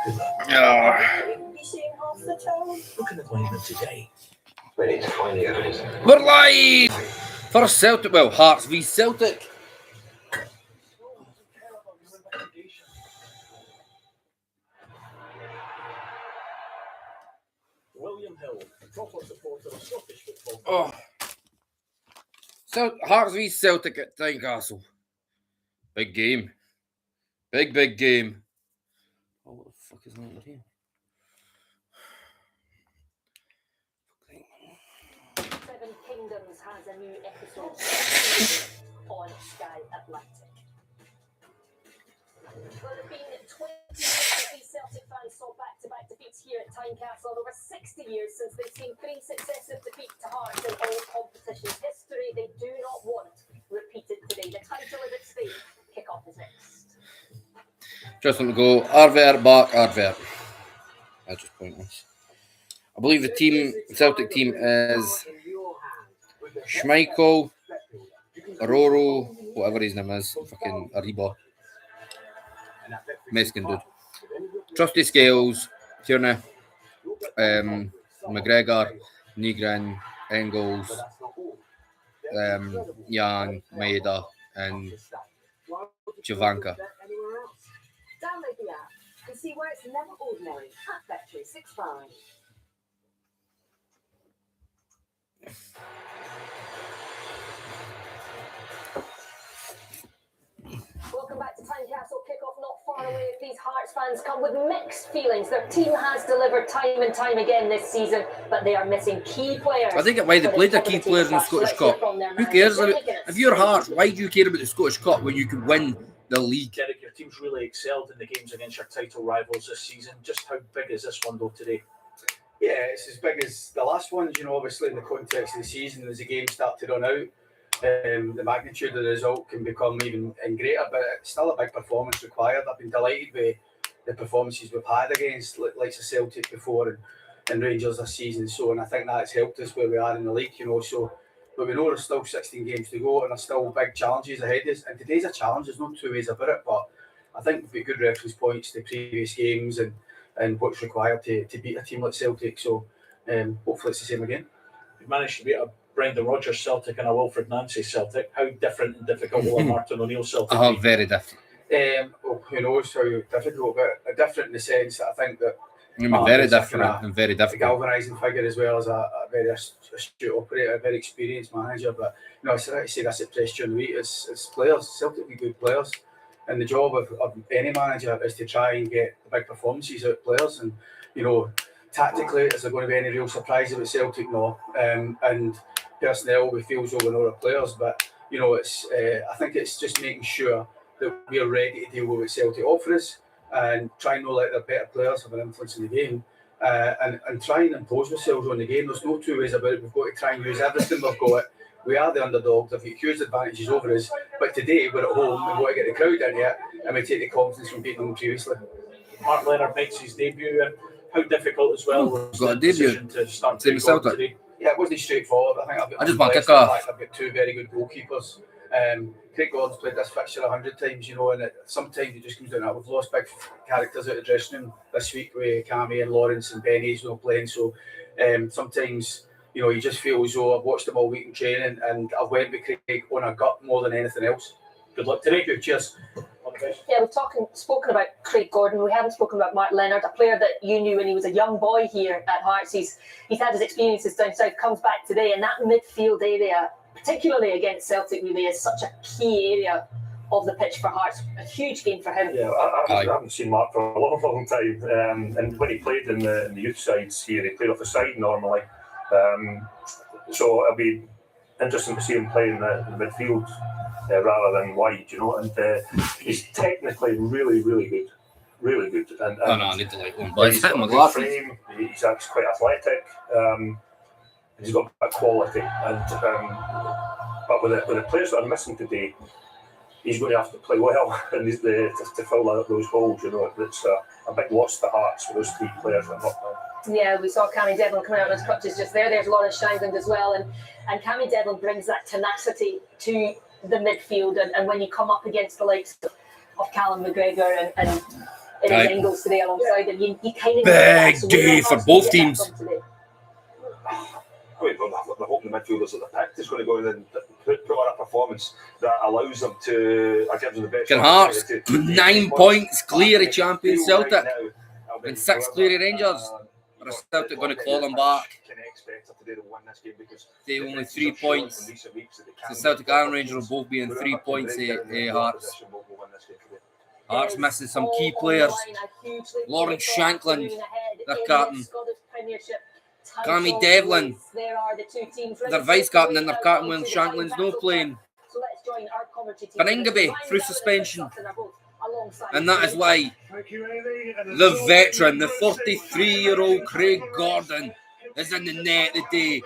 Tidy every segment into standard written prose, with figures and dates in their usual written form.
Look at the lineup today. We need to find the evidence. We're live for Celtic. Well, Hearts v Celtic. William Hill, proper supporter of Scottish football. Oh, Hearts v Celtic at Tynecastle. Big game. Big game. Oh, what the fuck is that here? Seven Kingdoms has a new episode on Sky Atlantic. Well, there have been 20 years these Celtic fans saw back-to-back defeats here at Tynecastle, and over 60 years since they've seen 3 successive defeats to Hearts in all competitions. History they do not want repeated today. The title is at stake. Kick-off is next. Just want to go Arver, back Arver. That's just pointless. I believe the Celtic team is Schmeichel, Roro, whatever his name is, fucking Ariba. Mexican dude. Trusty Scales, Tierney, McGregor, Nygren, Engels, Young, Maeda, and Javanka. Download the app and see where it's never ordinary at Bet365. Welcome back to Tynecastle. Kickoff not far away. These Hearts fans come with mixed feelings. Their team has delivered time and time again this season, but they are missing key players. I think why they played their key players in the Scottish Cup. Who cares? If you're Hearts, why do you care about the Scottish Cup when you can win the league? Derek, your team's really excelled in the games against your title rivals this season. Just how big is this one though today? Yeah, it's as big as the last ones, obviously in the context of the season as the games start to run out. The magnitude of the result can become even greater, but it's still a big performance required. I've been delighted with the performances we've had against like Celtic before and Rangers this season. So, and I think that's helped us where we are in the league, So, but we know there's still 16 games to go and there's still big challenges ahead of us. And today's a challenge, there's no two ways about it. But I think we've got good reference points to previous games and what's required to beat a team like Celtic. So, hopefully it's the same again. You managed to beat a Brendan Rodgers Celtic and a Wilfred Nancy Celtic. How different and difficult will a Martin O'Neill Celtic be? Very different. Well, who knows how difficult, but different in the sense that I think that very different and very difficult. A galvanising figure as well as a very astute operator, a very experienced manager. But I said to say this at press during the week. It's players. Celtic be good players, and the job of any manager is to try and get the big performances out of players. And tactically, is there going to be any real surprise about Celtic? No, and personnel we feel over and over players, but it's I think it's just making sure that we're ready to deal with what Celtic offer us and try and not let their better players have an influence in the game and try and impose ourselves on the game. There's no two ways about it. We've got to try and use everything we've got. We are the underdogs. They've got huge advantages over us, but today we're at home. We've got to get the crowd in here and we take the confidence from beating them previously. Mark Leonard makes his debut, and how difficult as well was got the a debut decision to start Celtic today? Yeah, it wasn't straightforward. I think I just want to kick off. I've got 2 very good goalkeepers. Craig Gordon's played this fixture 100 times, and sometimes it just comes down to that. We've lost big characters out of the dressing room this week with Cammy and Lawrence and Benny's not playing. So sometimes, you just feel as though I've watched them all week in training and I've went with Craig on a gut more than anything else. Good luck today. Cheers. Yeah, we've spoken about Craig Gordon. We haven't spoken about Mark Leonard, a player that you knew when he was a young boy here at Hearts. He's had his experiences down south, comes back today, and that midfield area, particularly against Celtic, really is such a key area of the pitch for Hearts. A huge game for him. Yeah, I haven't seen Mark for a long time. And when he played in the youth sides here, he played off the side normally. So it'll be interesting to see him play in the midfield rather than wide, and he's technically really, really good. Really good. And I need to like one. But he's got a frame, he's actually quite athletic. He's got a quality. And but with the players that are missing today, he's going to have to play well and to fill out those holes. It's a big loss to Hearts with those 3 players that are not playing. Yeah, we saw Cammy Devlin coming out on his crutches just there. There's Lawrence Shankland as well. And Cammy Devlin brings that tenacity to the midfield. And when you come up against the likes of Callum McGregor and in Right. his angles today alongside him. You kind of Big day for both teams. I mean, they're hoping the midfielders at the pick is going to go in and put on a performance that allows them to, gives them the best. Can Hearts opportunity to 9 points clear of champion Celtic and 6 clear of Rangers? Or is Celtic going to claw them back? They only 3 points. So Celtic and Rangers will both be in 3 points. Hearts. Hearts misses some key players. Lawrence Shanklin, their captain. Cammy Devlin, their vice captain, and their captain when Shanklin's no playing. Beningaby through suspension. And that is why the veteran, the 43-year-old Craig Gordon, is in the net today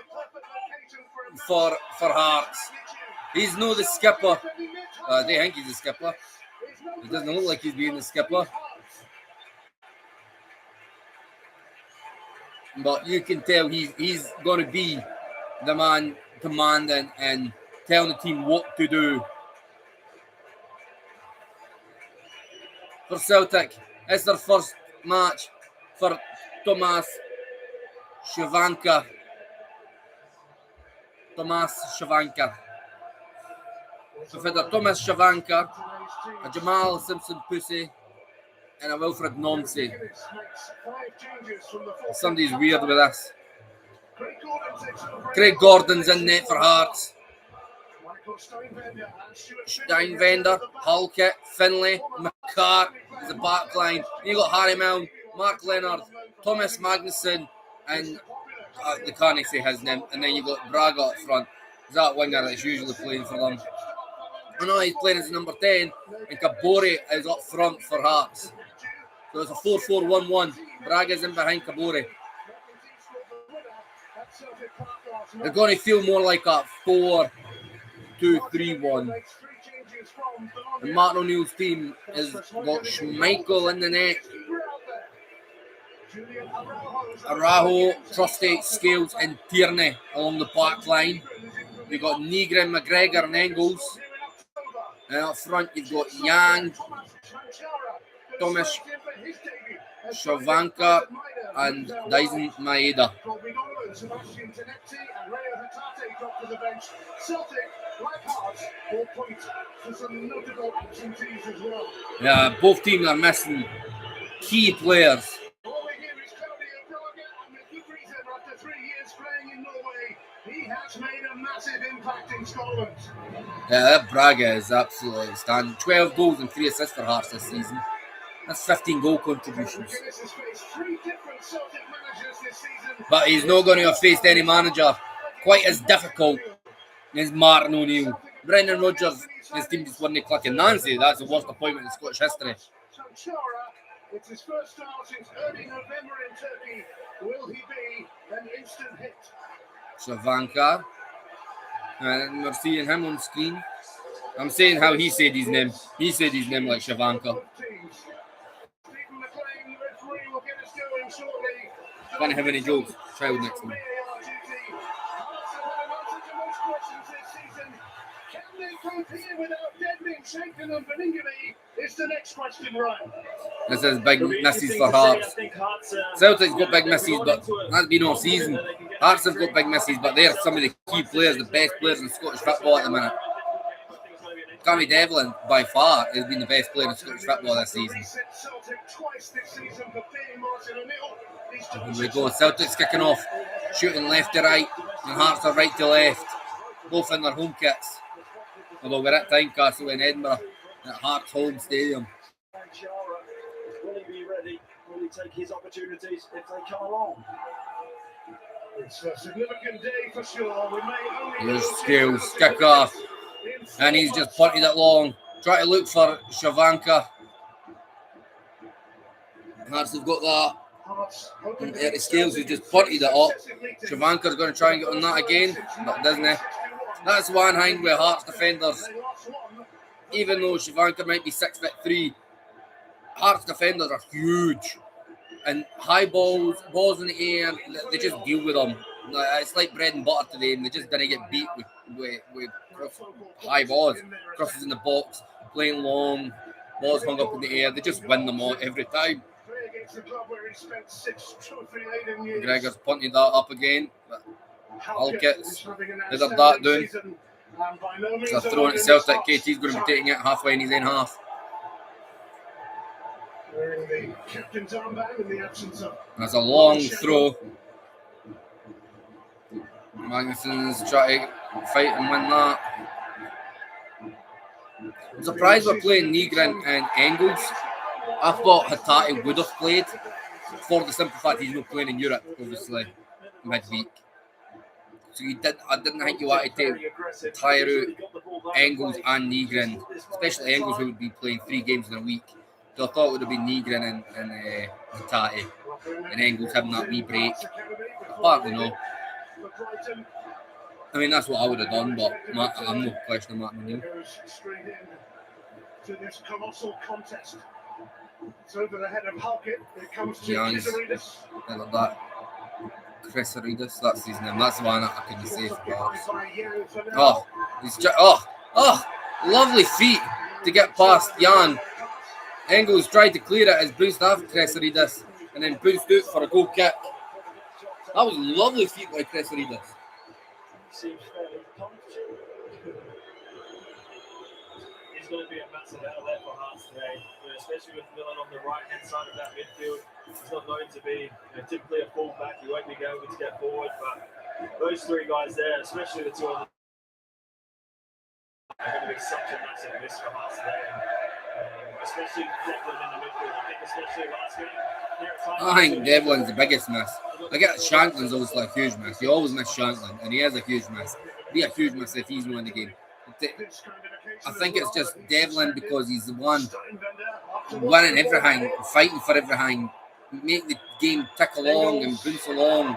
for Hearts. He's no the skipper. They think he's the skipper. He doesn't look like he's being the skipper. But you can tell he's going to be the man commanding and telling the team what to do. For Celtic, it's their first match for Tomas Shavanka. So for the Tomas Shavanka, a Jamal Simpson Pussy, and a Wilfred Nomsey. Somebody's weird with this. Craig Gordon's in net for Hearts. Steinvender, Halkett, Finlay, McCart is the back line. You got Harry Milne, Mark Leonard, Thomas Magnuson, and they can't say his name. And then you got Braga up front. Is that winger that's usually playing for them? I know he's playing as number 10, and Kabore is up front for Hearts. So it's a 4-4-1-1. Braga's in behind Kabore. They're going to feel more like a 4-2-3-1. And Martin O'Neill's team has got Schmeichel in the net. Araujo, Trusty, Scales, and Tierney along the back line. You've got Nygren, McGregor, and Engels. And up front, you've got Yang, Thomas Shavanka, and Dyson Maeda. Yeah, both teams are missing key players. Yeah, that Braga is absolutely outstanding. 12 goals and 3 assists for Hearts this season. That's 15 goal contributions. But he's not going to have faced any manager quite as difficult as Martin O'Neill. Brendan Rodgers, his team just won the Click and Nancy. That's the worst appointment in Scottish history. It's his first start since early November in Turkey. Will he be an instant hit? Shavanka. And we're seeing him on screen. I'm saying how he said his name. He said his name like Shavanka. Can't have any jokes. Child next to me. This is big misses for Hearts. Celtic's got big misses, but that's been all season. Hearts have got big misses, but they're some of the key players, the best players in Scottish football at the minute. Cammy Devlin, by far, has been the best player in Scottish football this season. Here we go, Celtic's kicking off, shooting left to right, and Hearts are right to left, both in their home kits. Although we're at Tynecastle in Edinburgh, at Hearts home stadium. Will he be ready? Will he take his opportunities if they come along? It's a significant day for sure. We may only Here's Scales, kick off. And he's just putted it long. Try to look for Shavanka. Hearts have got that. And Eddie Scales who just putted it up. Shavanka's going to try and get on that again, but doesn't he? That's one hand with Hearts defenders. Even though Shavanka might be 6'3", Hearts defenders are huge. And high balls in the air, they just deal with them. It's like bread and butter to them. They just didn't get beat with high balls. Crosses in the box, playing long. balls hung up in the air. They just win them all every time. McGregor's punted that up again. Halkett's headed that down. It's a throw at Celtic. KT's going to be taking it halfway in his own half. That's a long throw. Magnuson's trying to fight and win that. I'm surprised we're playing Nygren and Engels. I thought Hatate would have played for the simple fact he's not playing in Europe, obviously, midweek. So I didn't think you wanted to tire out Engels and Nygren, especially Engels, who would be playing 3 games in a week. So I thought it would have been Nygren and Hatate, and Engels having that wee break. Partly no. I mean, that's what I would have done, but I'm not questioning Matt O'Neill. To this colossal contest. It's over the head of Halkett. It comes to Chrysaridis. Like that. Chrysaridis, that's his name. That's the one I couldn't say for Oh, he's just, lovely feet to get past Jan. Engels tried to clear it as bounced off Chrysaridis and then bounced out for a goal kick. That was lovely feet by Chrysaridis. Seems fairly confident. It's going to be a massive outlet for Hearts today, especially with Milan on the right-hand side of that midfield. He's not going to be typically a full-back. He won't be going to get forward, but those 3 guys there, especially the 2 on the are going to be such a massive miss for Hearts today. Especially Devlin in the midfield. I think especially last game. I think Devlin's the biggest miss. I get Shanklin's always like a huge miss. You always miss Shanklin, and he has a huge miss. It'd be a huge miss if he's won the game. I think it's just Devlin because he's the one winning everything, fighting for everything, make the game tick along and bounce along.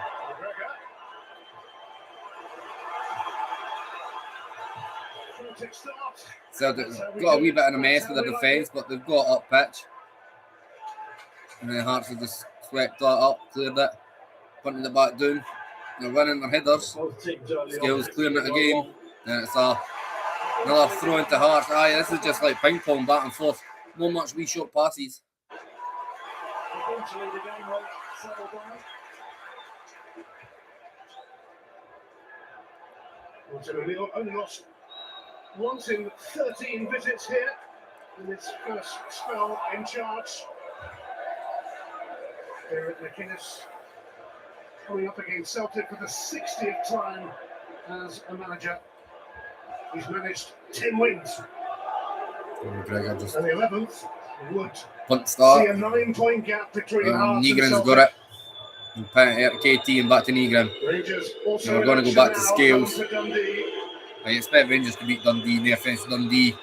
Celtic's got a wee bit of a mess with their defence, but they've got up pitch. And then Hearts have just swept that up, cleared it, punting it back down. They're winning their headers. Scales clearing it again. And it's another throw into Hearts. This is just like ping pong back and forth. Not much wee short passes. Eventually the game will settle down. Well, only lost once in 13 visits here in his first spell in charge. Derek McInnes coming up against Celtic for the 60th time as a manager. He's managed 10 wins. McGregor just and the 11th would punt start. see a 9-point gap between Hearts and Nygren's Celtic. got it. And punt it out to KT and back to Nygren. Rangers also Now we're going to go back to now Scales. come to Dundee. I expect Rangers to beat Dundee in the offence. Dundee,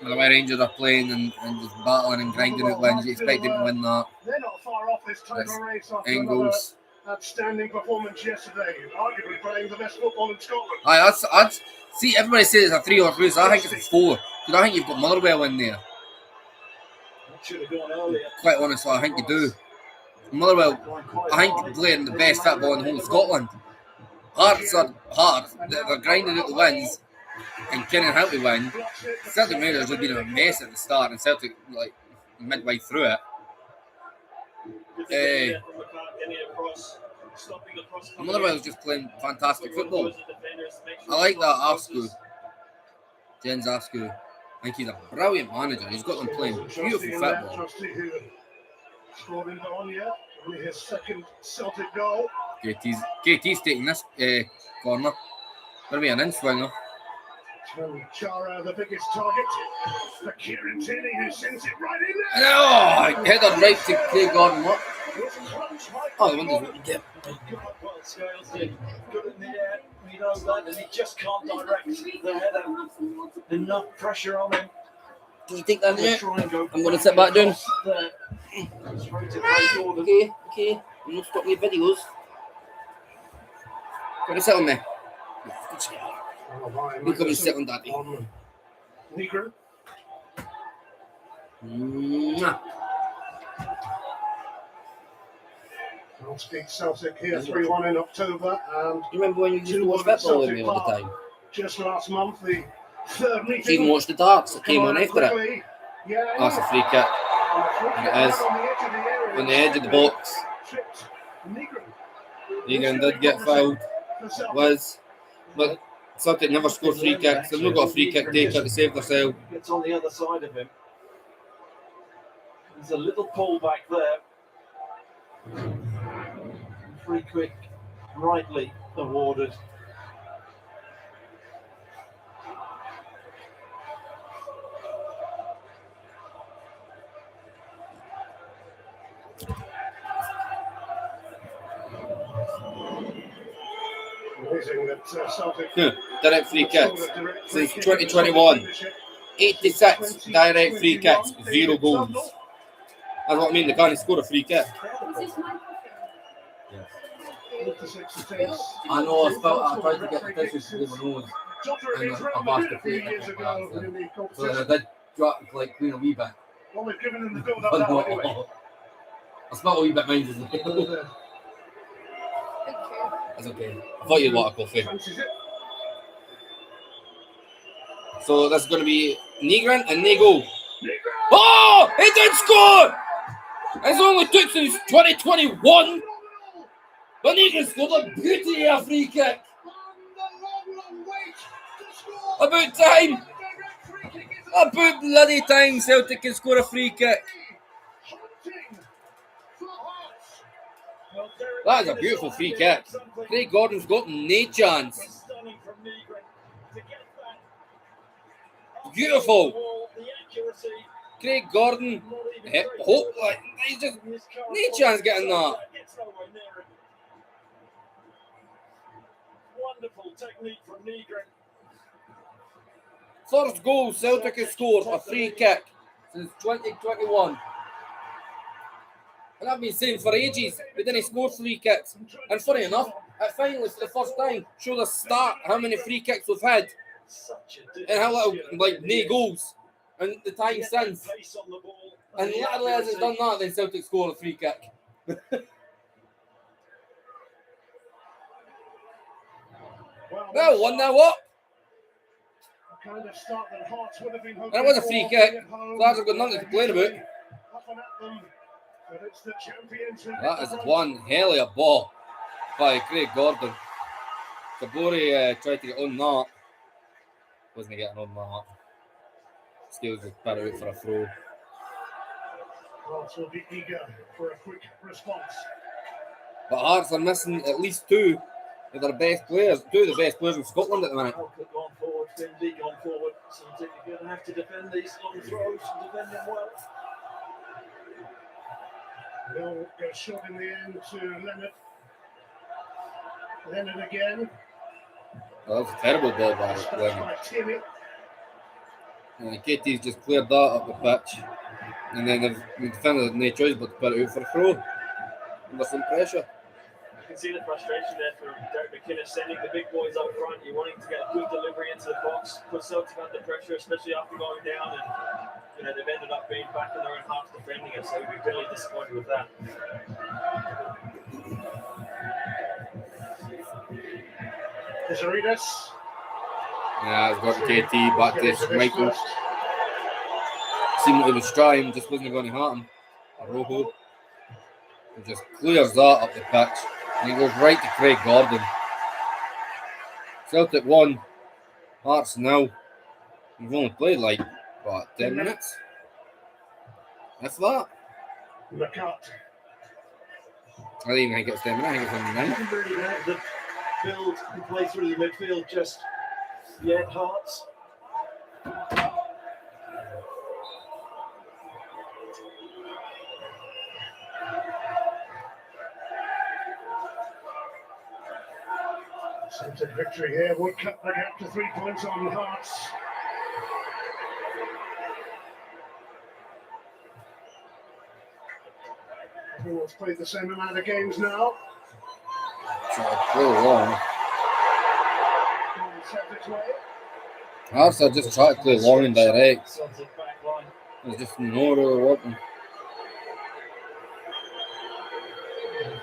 the way Rangers are playing and just battling and grinding out wins, you expect them to win that. They're not far off this title race after another Engels. outstanding performance yesterday. Arguably playing the best football in Scotland. I'd see everybody says it's a 3-horse race. I think it's a 4 because I think you've got Motherwell in there. Should have gone earlier. Quite honestly, I think you do. Motherwell, I think they're playing the best football in the whole of Scotland. Hearts are hard. They're grinding out the wins and caring how to win. Celtic Rangers have been a mess at the start and Celtic like midway through it. Motherwell's just playing fantastic football. I like that Askew. Jens Askew. I think he's a brilliant manager. He's got them playing beautiful football. Scored in Bologna, only his second Celtic goal. KT's taking this corner. There'll be an in-swinger. Chara, the biggest target. For Kieran Tierney, who sends it right in there. Oh, header right to Craig Gordon. What? Oh, the windows open. Yeah. Well, Scales did good in the air. We know that, and he just can't direct the header. Enough pressure on him. Can you take that in? I'm I'm going to sit back down. Okay. Okay. I'm not stopping your videos. Going to sit on me. You come and sit on Daddy. Nygren. Last beat Celtic here 3-1 in October, and You remember when you used to watch football with me all the time? just last month the Even watched the darts. It came on after it. That's a free kick. And it is on the edge of the box. Negran did get fouled. Liz. But Celtic never scored free kicks. They've not got a free kick taker to save themselves. Gets on the other side of him. There's a little pull back there. Free kick rightly awarded. Direct free kicks since 2021. 86 direct free kicks, 0 goals. That's what I mean, they can't score a free kick. I know, I tried to get the tissues to my nose and I passed the free kick. So I did drop, like, clean a wee bit. But no, I smell a wee bit mine as well. That's okay. I thought you'd want a coffee. So that's going to be Negran and Nego. Oh! He did score! It's only took since 2021. But Negran scored a beauty of a free kick. About time. About bloody time Celtic can score a free kick. That is a beautiful free kick. Craig Gordon's got no chance. Beautiful. Craig Gordon. He's just no chance getting that. Wonderful technique from Negran. First goal Celtic has scored a free kick since 2021. And I've been saying for ages, we didn't score free kicks. And funny enough, at finally for the first time, showed us start how many free kicks we've had. And how little, like, no goals. And the time since. And literally as it's done that, then Celtic score a free kick. Well, 1-0 up. And it was a free kick. Lads have got nothing to complain about. That is one hell of a ball by Craig Gordon. Kabori tried to get on that. Wasn't getting on that. Scales would put it out for a throw. Hearts will be eager for a quick response. But Hearts are missing at least two of their best players. Two of the best players in Scotland at the minute. Halkett gone forward, Finley gone forward. Celtic are going to have to defend these long throws and defend them well. Will go short in the end to Leonard. Leonard again. Oh, that was a terrible ball by Leonard. Katie's just cleared that up the pitch. And then the defender had no choice but to put it out for a throw. Under some pressure. You can see the frustration there from Derek McInnes sending the big boys up front. You're wanting to get a good delivery into the box, put Celtic under pressure, especially after going down. And they've ended up being back in their own half defending it, so we'd be really disappointed with that. Desarides. Yeah, it's got KT back to Michael. Seen what he was trying, just wasn't going to hurt him. Rojo. He just clears that up the pitch. And he goes right to Craig Gordon. Celtic won. Hearts now. We've only played like, what, 10 minutes? That's that. McCart. I don't even think it's 10 minutes. I think it's only 9. Haven't really had the build and play through the midfield just yet, Hearts. Celtic victory here would cut the gap to 3 points on Hearts. Everyone's played the same amount of games now. So long. Celtic's way. Hearts are just trying to play long and direct. Celtic back line. There's just no really working.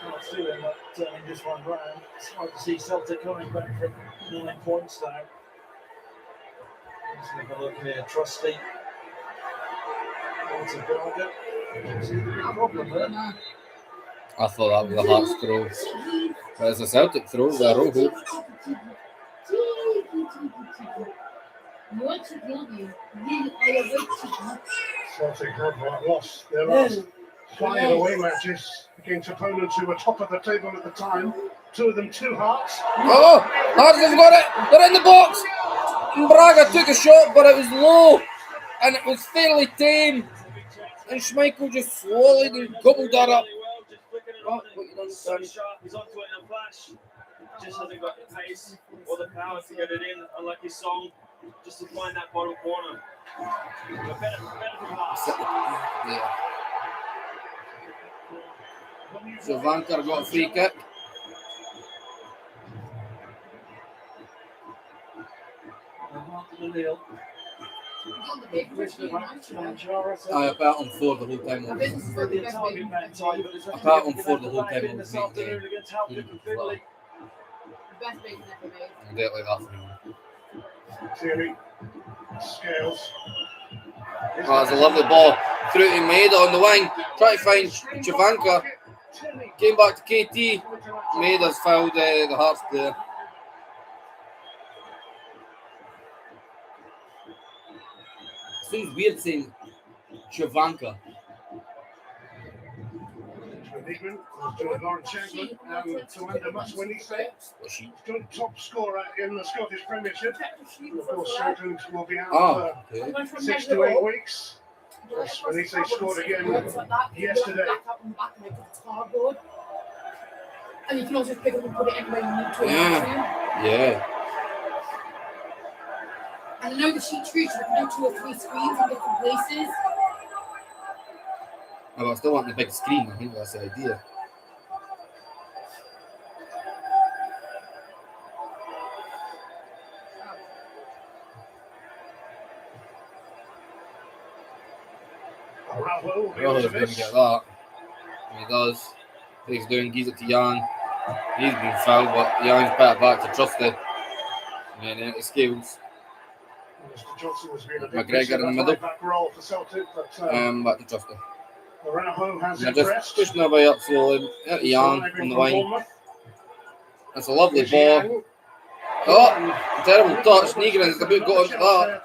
Hearts doing that, turning this one round. It's hard to see Celtic coming back from 9 points now. Let's have a look here. Trusty. Onto Braga. No problem there. I thought that was a Hearts throw. But it's a Celtic throw, the Rojo. Celtic have lost their last 5 away matches against opponents who were top of the table at the time. 2 of them 2 Hearts. Oh, Hearts have got it. They're in the box. And Braga took a shot, but it was low. And it was fairly tame. And Schmeichel just swallowed and gobbled that up. Oh, what you done, son? He's onto it in a flash. Just hasn't got the pace or the power to get it in. Unlike his song, just to find that bottom corner. But better from Hearts. Yeah. So Vanker got a free kick. I bet on 4 the whole time. I bet on 4 the whole time. I'll do it like that for you. Clearly, Scales. Oh, that's a lovely ball. Through to Maida on the wing. Try to find Javanka. Came back to KT. Maida's fouled the Hearts player. Seems weird saying Javanka. Nickman, Lawrence Shankland, and Tawanda Maswinise, stood top scorer in the Scottish Premiership. Of course, Shankland will be out for 6 to 8 weeks. Maswinise scored again yesterday. And you can also pick up and put it anywhere you need to. Yeah. And I know the sheet tree, so you can do 2 or 3 screens in different places. Oh, I still want the big screen. I think that's the idea. Raho's Rojo's going to get that. And he does. Takes down, gives it to Jan. He's been fouled, but Jan's put it back to Trusty. And then it scales. Mr. Johnson has been a big McGregor in the middle. back role for Celtic, but Back to Trusty. Raho has They're just impressed. pushing their way up slowly. At Jan on the wing. That's a lovely ball. Oh, terrible touch. Nygren's the boot got onto that.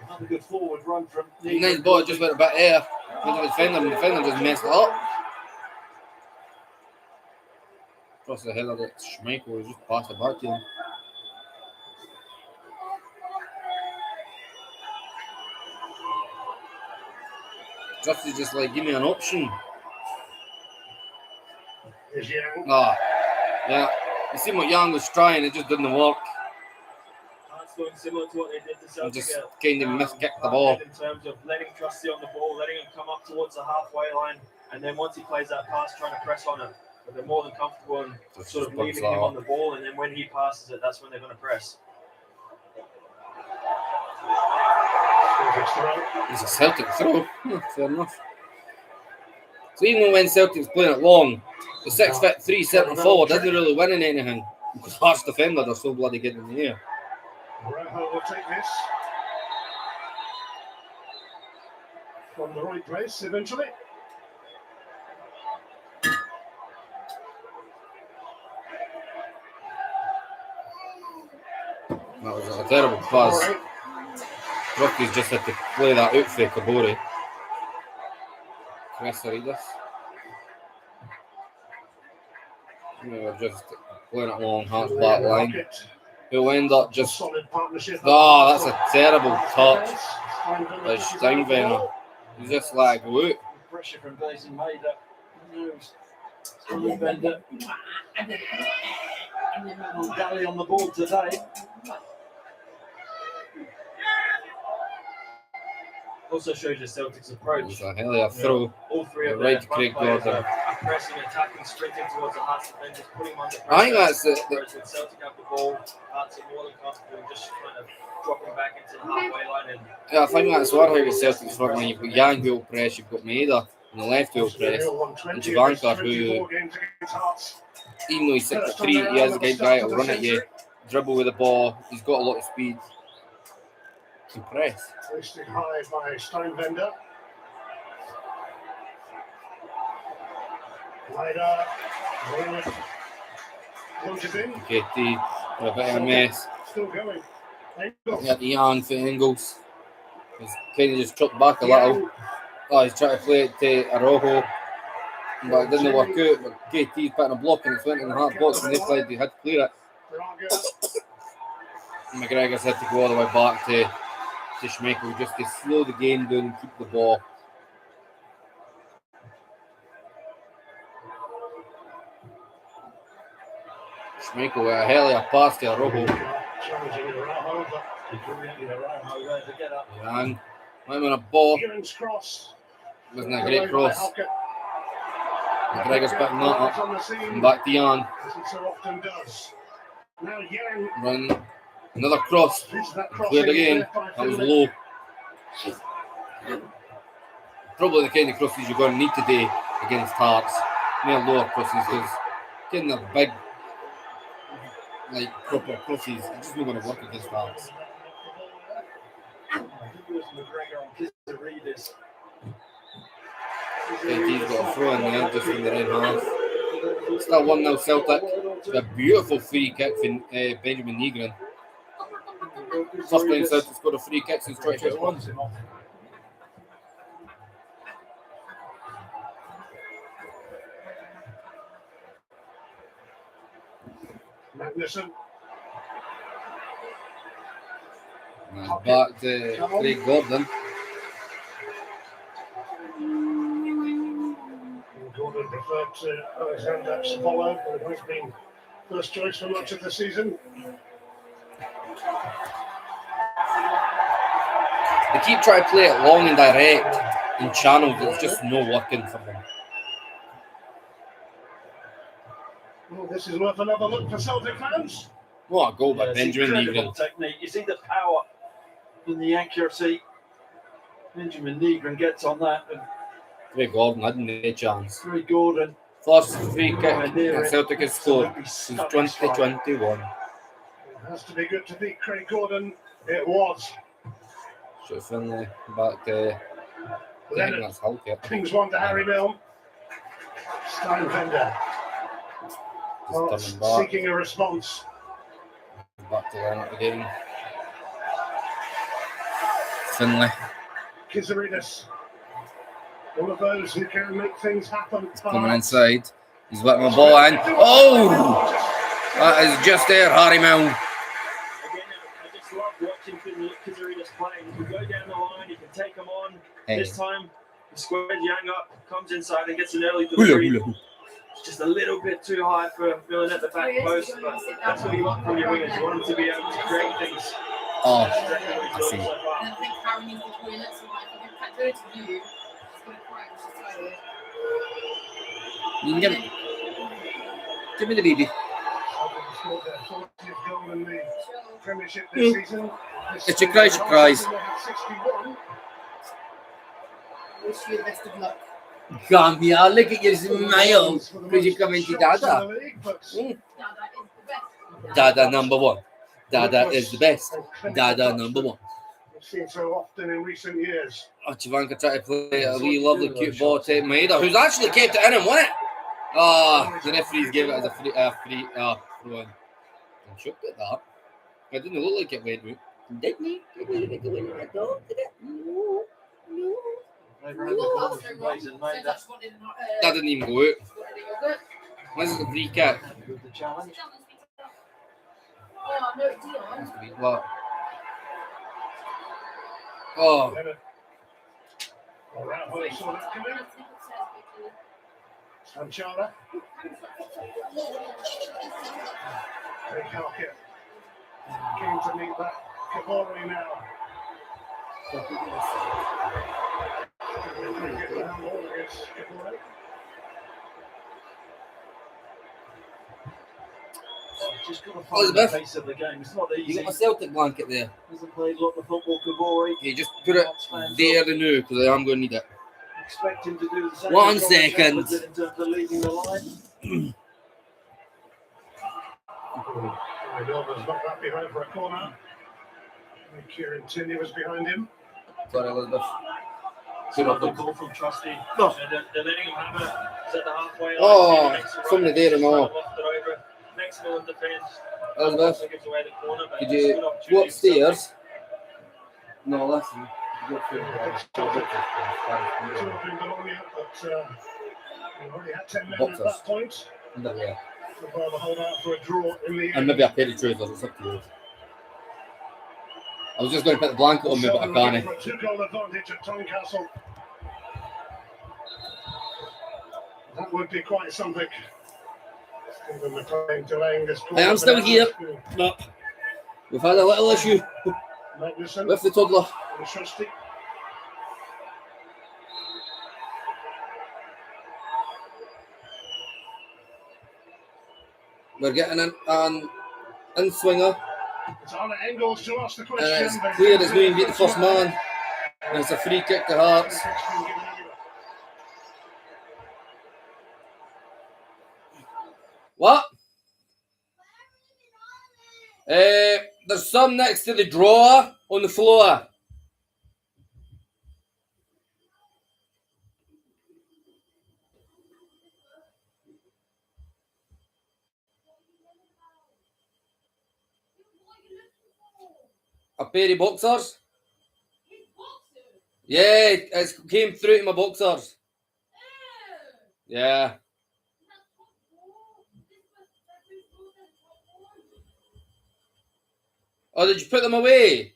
Another good forward run from Nice ball, just went a bit air. Into the defender just messed it up. Across the head of it, Schmeichel just passed it back to him. Trusty's just like, give me an option. Yeah. You see what Young was trying, it just didn't work. Going similar to what they did to Celtic. Just kind of miskicked the ball. In terms of letting Trusty on the ball, letting him come up towards the halfway line, and then once he plays that pass, trying to press on it. But they're more than comfortable in sort of leaving him on the ball, and then when he passes it, that's when they're going to press. It's a Celtic throw. Fair enough. So even when Celtic's playing it long, the 6'3" centre forward isn't really winning anything because Hearts defenders are so bloody good in the air. Raho will take this from the right place eventually. That was a terrible pass. Rockies just had to play that out for Kabori. Chrysaridis. We were just playing it along Hearts back line. He'll end up just. Oh, that's a terrible touch. By Steinbrenner. He's just like, look. Pressure from Basin Maida. Steinbrenner. Dally on the ball today. Also shows you Celtic's approach. It's a hell of a throw. All 3 of right their Craig front players Gordon. are pressing, attacking, sprinting towards the Hearts defenders, putting them under pressure. I think that's it. Whereas when Celtic have the ball, Hearts are more than comfortable just kind of dropping back into the halfway line. And Yeah, I think that's what how with Celtic's front line. You've got Yang who will press, you've got Maida on the left who will press, and Javanka who, even though he's 6'3", he has a good guy who'll run at you, dribble with the ball, he's got a lot of speed. Impressed. Hoisted high by Steinbender. Ryder, Leonard, plunges in. Getty, a bit of a mess. Still going. Engels. Yeah, Ian for Ingles. He's kind of just chopped back a little. Oh, he's trying to play it to Arojo, but it didn't work out. But KT's putting a block and it's went in the hard box, and they played, they had to clear it. And McGregor's had to go all the way back to Schmeichel just to slow the game down and keep the ball. Schmeichel with a hell of a pass to Arojo. Challenging Araujo, but Young went on a ball. Ewan's cross. Wasn't a great cross. Halkett. McGregor's picking that up. On the scene, And back to Jan. as he so often does. Now Yang. Run. Another cross. Is that Cleared again. That was low. Probably the kind of crosses you're going to need today against Hearts. More lower crosses because getting the big, like proper crosses, it's just not going to work against Hearts. KT's got a throw in there just in the right half. Still 1-0 Celtic. It's a beautiful free kick from Benjamin Negrin. First time Celtic scored a free kick since 2021. Magnuson. And back to Craig Gordon. Gordon preferred to Alexander Savolla, who has been first choice for much of the season. They keep trying to play it long and direct in channels. It's just no working for them. Well, this is worth another look for Celtic fans. What a goal by It's Benjamin incredible Negrin. technique. You see the power and the accuracy. Benjamin Negrin gets on that, and Craig Gordon hadn't a chance. Craig Gordon. First free kick that Celtic has scored since 2021. It has to be good to beat Craig Gordon. It was. So Finlay back to, I think that's Halkett. Kings one to Harry Milne. Steinbender. Just coming back. Seeking a response. Back to Leonard again. Finlay. Kizaridis. One of those who can make things happen. Coming inside. He's letting the ball in. Oh! That is just there, Harry Milne. Again, I just love watching Kizaridis play. He can go down the line, he can take them on. Hey. This time, he squares Yang up, comes inside and gets an early delivery. It's just a little bit too high for Millen at the back post, but that's what you want from your wingers. You want them to be able to create things. Oh, That's exactly what I he's see. doing so far. And I think Harry needs the toilet, so like, if you can't do it to you, she's going to cry when she's tired. You can give me the baby. Scored their 40th goal in the Premiership this season. If she cries, she cries. 61. Wish you the best of luck. Come here, look at your smile. Because you come into Dada. Dada number one. Dada is the best. Dada number one. We've seen so often in recent years. Oh, Chivanka tried to play a wee lovely cute ball to Maeda, who's actually kept it in and won it. Oh, the referees gave it as a free throw in. I'm shocked at that. It didn't look like it went out. Didn't it? Did it go in at all? Did it? No. No. That didn't even go out. This is a free kick. With the challenge. Oh, no, Dion. What? Oh, Araujo saw that coming. Sanchara. Craig Halkett. Keen to meet that Kabori now. Just got to Elizabeth. find the pace of the game. It's not you easy. got my Celtic blanket there. Hasn't played a lot of football, Kabori. Okay, just put it there and now because I am going to need it. Expect him to do the same. 1 as Robert second. Chambers did in terms of leading the line. Milner's got that behind for a corner. Kieran Tierney was behind him. Sorry, Elizabeth. It's a lovely goal from Trusty. No. They're letting him have it. He's at the halfway line. Oh, He makes a run, somebody there and just all. lofted over. Mexico in defence. Elizabeth, Gives away the corner, but could it's a you good go opportunity for upstairs? No, listen. Go through Celtic been belong yet, but we already had 10 men at Boxers. that point. Underwear. We'd rather hold out for a draw in the And end. maybe a pair of trousers, it's up to you. I was just going to put the blanket on me, but I Celtic looking can't. for a two-goal advantage at Tynecastle. That would be quite something. Stephen McLean delaying this I am still here, but we've had a little issue Magnuson with the toddler. and Trusty. We're getting an in-swinger, It's on at Engels to ask the and question. it's clear as we beat the first man. And it's a free kick to Hearts. What? There's some next to the drawer on the floor. A pair of boxers? Yeah, it came through to my boxers. Yeah. Oh, did you put them away?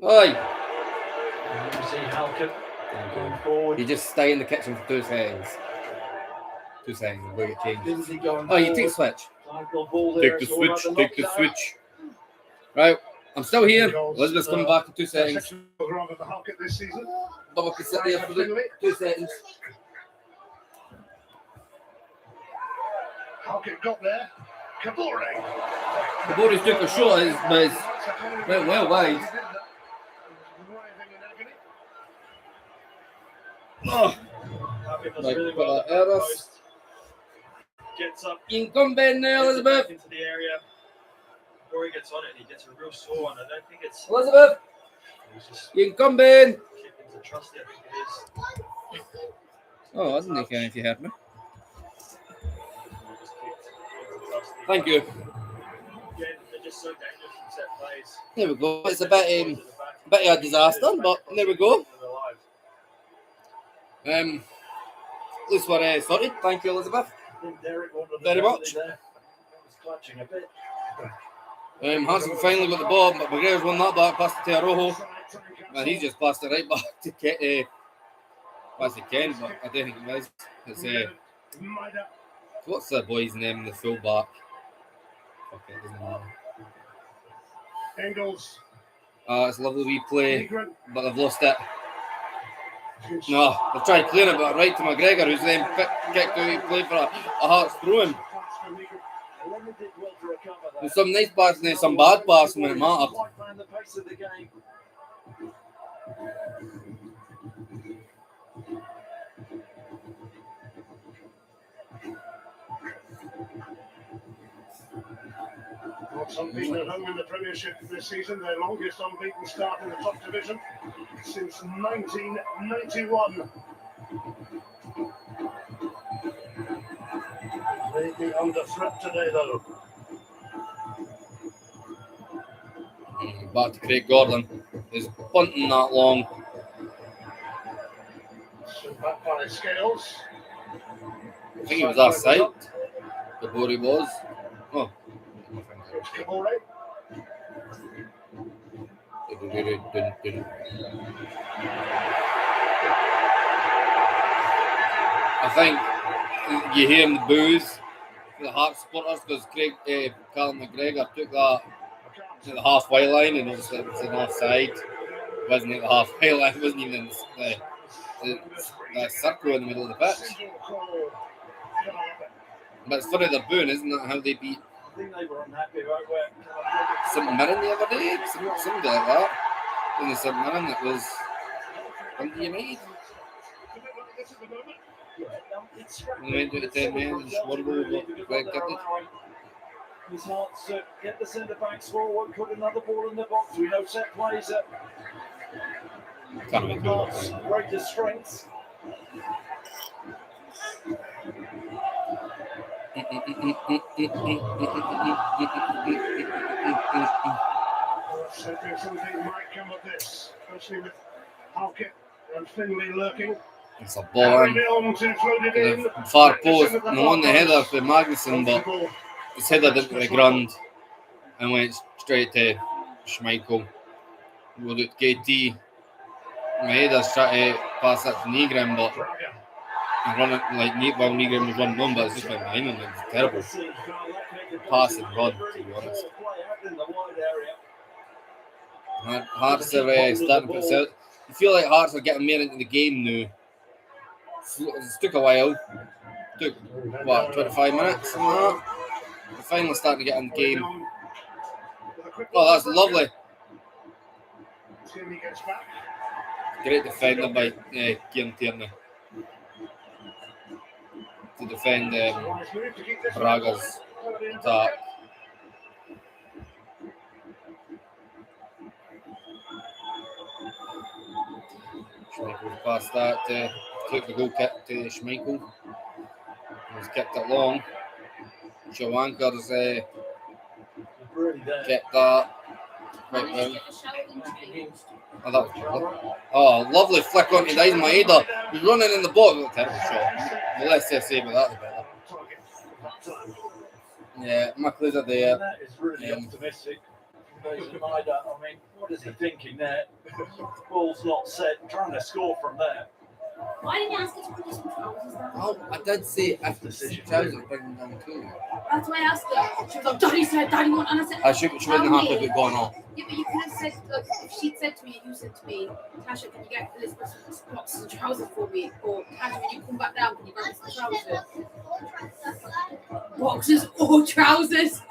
Oi. See Halkett going forward. You just stay in the kitchen for 2 seconds. 2 seconds, we'll get changed. Lindsay going Oh, you take forward. the switch. Diagonal ball there, Take the so we're switch, at take the knockdown. switch. Right, I'm still here. Elizabeth's coming back in 2 seconds. Second round of the Halkett this season. Bubba can sit there for the 2 seconds. Halkett got there. Kabore. Boris took a shot, but it's went well wide. Oh, Halkett does Like, really put well that at the errors. post. Gets up. you can come back now, Gets it back Elizabeth. into the area. Before he gets on it, he gets a real sore, and I don't think it's. Elizabeth, He's just you can come back. kicked into Trusty, I think it is. Oh, I didn't think if you heard me. Just kicked into Trusty. Thank you. Yeah, they're just so dangerous in set plays. There we go. It's a bit of a disaster, but there we go. Looks we're sorted. Thank you, Elizabeth. I think Derek wanted the Very penalty much. there. That was clutching a bit. Hearts have finally got the ball, but McGregor's won that back, passed it to Arojo, and he's just passed it right back to Ken, but I don't think it was. It's what's the boy's name, the full back? Fuck it, doesn't matter. Engels. It's a lovely wee play, Negron. but they've lost it. No, they've tried clearing it, but right to McGregor, who's then kicked out to play for a Hearts throw-in. Lennon did well to recover that. There's some nice passing and some bad passing when it mattered. Quite found the pace of the game. Hearts unbeaten at home in the Premiership this season, their longest unbeaten start in the top division since 1991. They'd be under threat today, though. Back to Craig Gordon. He's punting that long. So back by Scales. I think he was offside. The body was. Oh. It's Kabore. I think you hear him the boos for the Hearts supporters because Callum McGregor took that to the halfway line and it's an offside. It wasn't at the halfway line, it wasn't even the circle in the middle of the pitch. But it's funny they're booing, isn't that how they beat I think they were unhappy about where St Mirren the other day? Something like that. In the St Mirren, it was Dundee United. It's Went to the 10 men, just one goal, red carded. His hearts to get the centre backs forward, put another ball in the box. We know set plays at Can't make Hearts' it. greatest strengths. Something might come of this, especially with Halkett and Finlay lurking. It's a ball in. On to float it in. The far post, and won the header for Magnuson, but his header didn't the ground and went straight to Schmeichel. We'll look KT. Maeda's trying to pass that to Nygren, but he's running like Nygren was running on, but it's just went behind him. It's terrible pass and run, to be honest. Hearts are starting to put out. I feel like Hearts are getting more into the game now. It took a while. Took, what, 25 minutes? Something like that. We're finally starting to get in the game. Oh, that's lovely. Great defender by Kieran Tierney to defend Braga's attack. Schmeichel passed that, took the goal kick to Schmeichel. He's kicked it long. Shawanker's kicked that quite well. Oh, that was lovely. Oh, lovely flick onto Dice Maeda. He's running in the box. Terrible shot. The less they say about that, the better. Yeah, Mackley's are there. That is really optimistic. I mean, what is he thinking there? Ball's not set, trying to score from there. Why didn't you ask her to put some trousers down? Oh, I did say after the trousers bring them down too. That's why I asked her. She was like, Daddy said, Daddy won't. And I said, She wouldn't have to be going off. Yeah, but you could have said, like, if she'd said to me and you said to me, Tasha, can you get Elizabeth's boxes and trousers for me? Or Tasha, when you come back down, can you grab me some trousers? Boxes or trousers?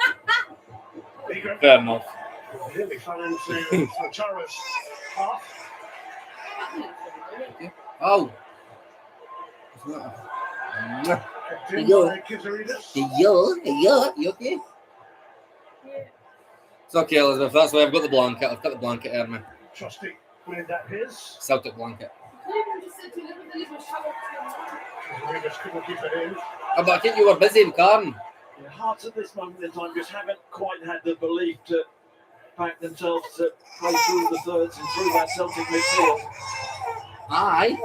Fair enough. Really fell into Chara's half. Oh. Yo, You okay? It's okay, Elizabeth. That's why I've got the blanket. I've got the blanket here, man. Trusty made that his. Celtic blanket. Rangers couldn't keep it in. Oh, but I think you were busy in Carn. Yeah, Hearts at this moment in time just haven't quite had the belief to back themselves to play through the thirds and through that Celtic midfield. Hi.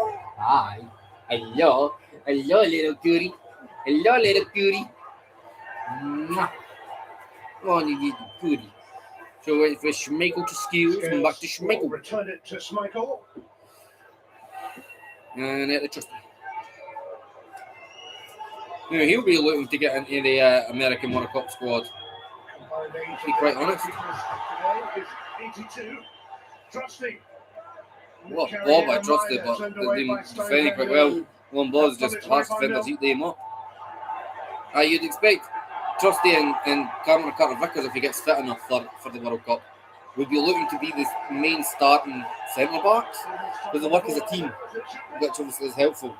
Hello, little cutie. Hello, little cutie. Mwah. Come on, you little cutie. So wait for Schmeichel to skew. Come back to Schmeichel. Return it to Schmeichel. And at the Trusty. Yeah, he'll be looking to get into the American World Cup squad. To be quite honest. 82. Trusty. What ball by Trusty, but they've been defending quite well. One ball is just harsh defenders eat them up. You'd expect Trusty and Cameron Carter-Vickers, if he gets fit enough for the World Cup, would be looking to be the main starting centre backs because they work as a team, which obviously is helpful.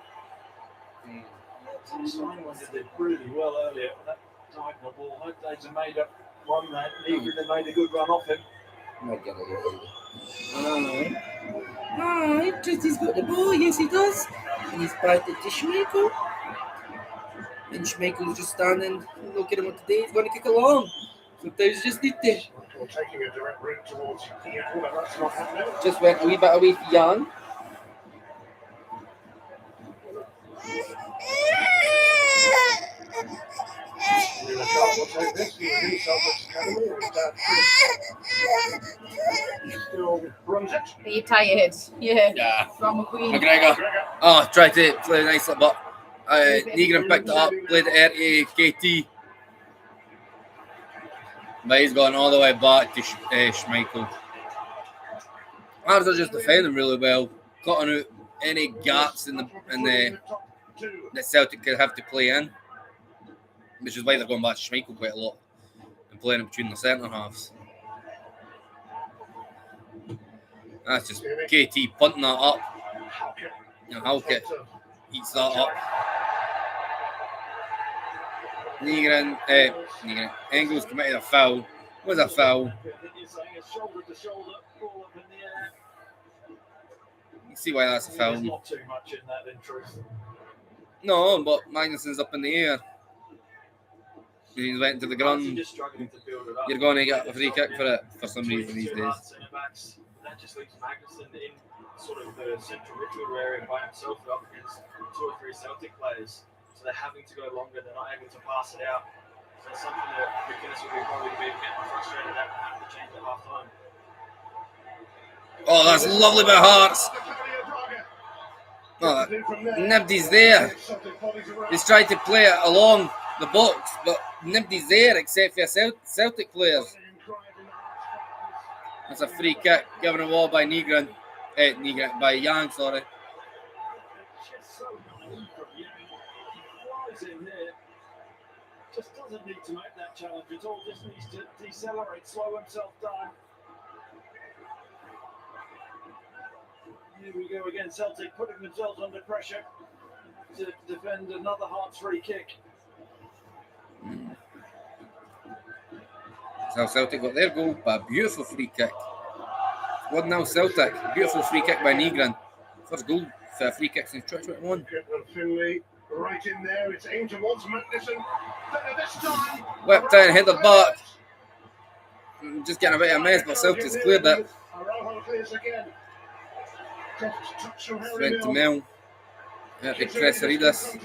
Simon did really well earlier with that diagonal ball. Hope Daisy Maeda won that. Nygren made a good run off him. Hi, Trusty's got the ball, yes he does. And he's passed it to Schmeichel. And Schmeichel's just standing, look at him what today, he's going to kick along. Sometimes you just need to. Taking a direct route towards Ian, but that's not happening. Just went a wee bit away from Jan. Will take this. He's Celtic's academy. Still runs it. Are you tired? Yeah. Yeah. From McQueen. McGregor. Oh, tried to play a nice little bit. Nygren picked it up, played it air to KT. But he's gone all the way back to Schmeichel. Ours are just defending really well, cutting out any gaps in the that Celtic could have to play in, which is why they're going back to Schmeichel quite a lot and playing in between the centre halves. That's just KT punting that up. And Halkett eats that up. Engels committed a foul. Was a foul. You see why that's a foul. There's not too much in that, in truth. No, but Magnussen's up in the air. He went to the ground. Just struggling to build it up. You're going to get a free kick for it for some reason these days. That just leaves Magnussen in sort of the central midfield area by himself up against 2 or 3 Celtic players. So they're having to go longer. They're not able to pass it out. So it's something that McGuinness will be probably getting frustrated at and have to change at half time. Oh, that's lovely by Hearts. Oh, nobody's there. He's tried to play it along the box, but nobody's there except for Celtic players. That's a free kick given a ball by by Yang, sorry. Just doesn't need to make that challenge at all, just needs to decelerate, slow himself down. Here we go again, Celtic putting themselves under pressure to defend another Hearts free kick. So Celtic got their goal by a beautiful free kick. 1-0 Celtic. Beautiful free kick by Nygren. First goal for free kicks in 2021. Finley right in there. It's aimed towards Magnussen. This time. Whipped in, headed back. Just getting a bit of a mess, but Celtic's cleared it. Araujo clears again. Went to Mel. To Cresaridas.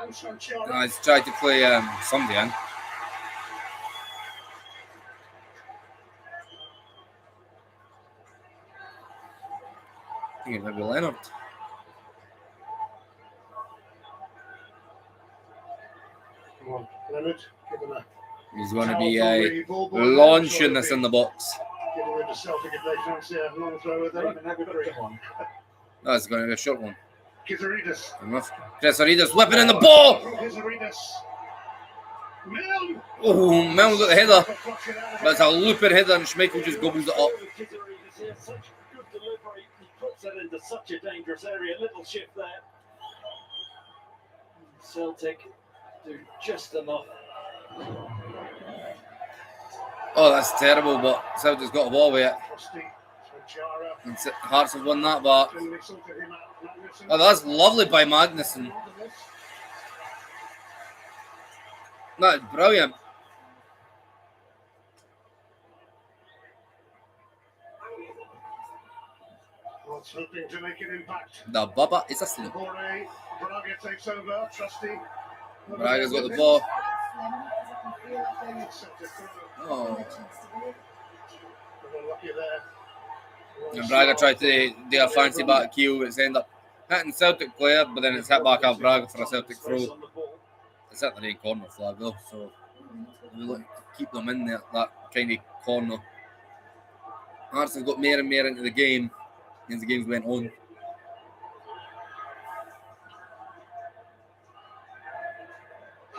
He's tried to play somebody in. I think it might be Leonard. Come on, Leonard. He's going to be launching this in the box. Getting rid of Celtic if they fancy a long throw with them. No, it's going to be a short one. Kizaridas. Cresaridas whipping in the ball. Kizaridas. Milne. Oh, Milne got the header. But it's a looping header and Schmeichel just gobbles it up. Such good delivery. He puts it into such a dangerous area. Little shift there. Celtic do just enough. Oh, that's terrible, but Celtic's got a ball with it. And Hearts have won that back. Oh, that's lovely by Magnussen. That's brilliant. What's hoping to make an impact? The Bubba is asleep. Braga takes over. Trusty. Braga's got the ball. Oh. And Braga tried to do a fancy back heel. It's ended up hitting Celtic player, but then it's hit back at Braga for a Celtic throw. It's at the main corner flag though, so we look to keep them in there, that kind of corner. Hearts have got more and more into the game as the games went on.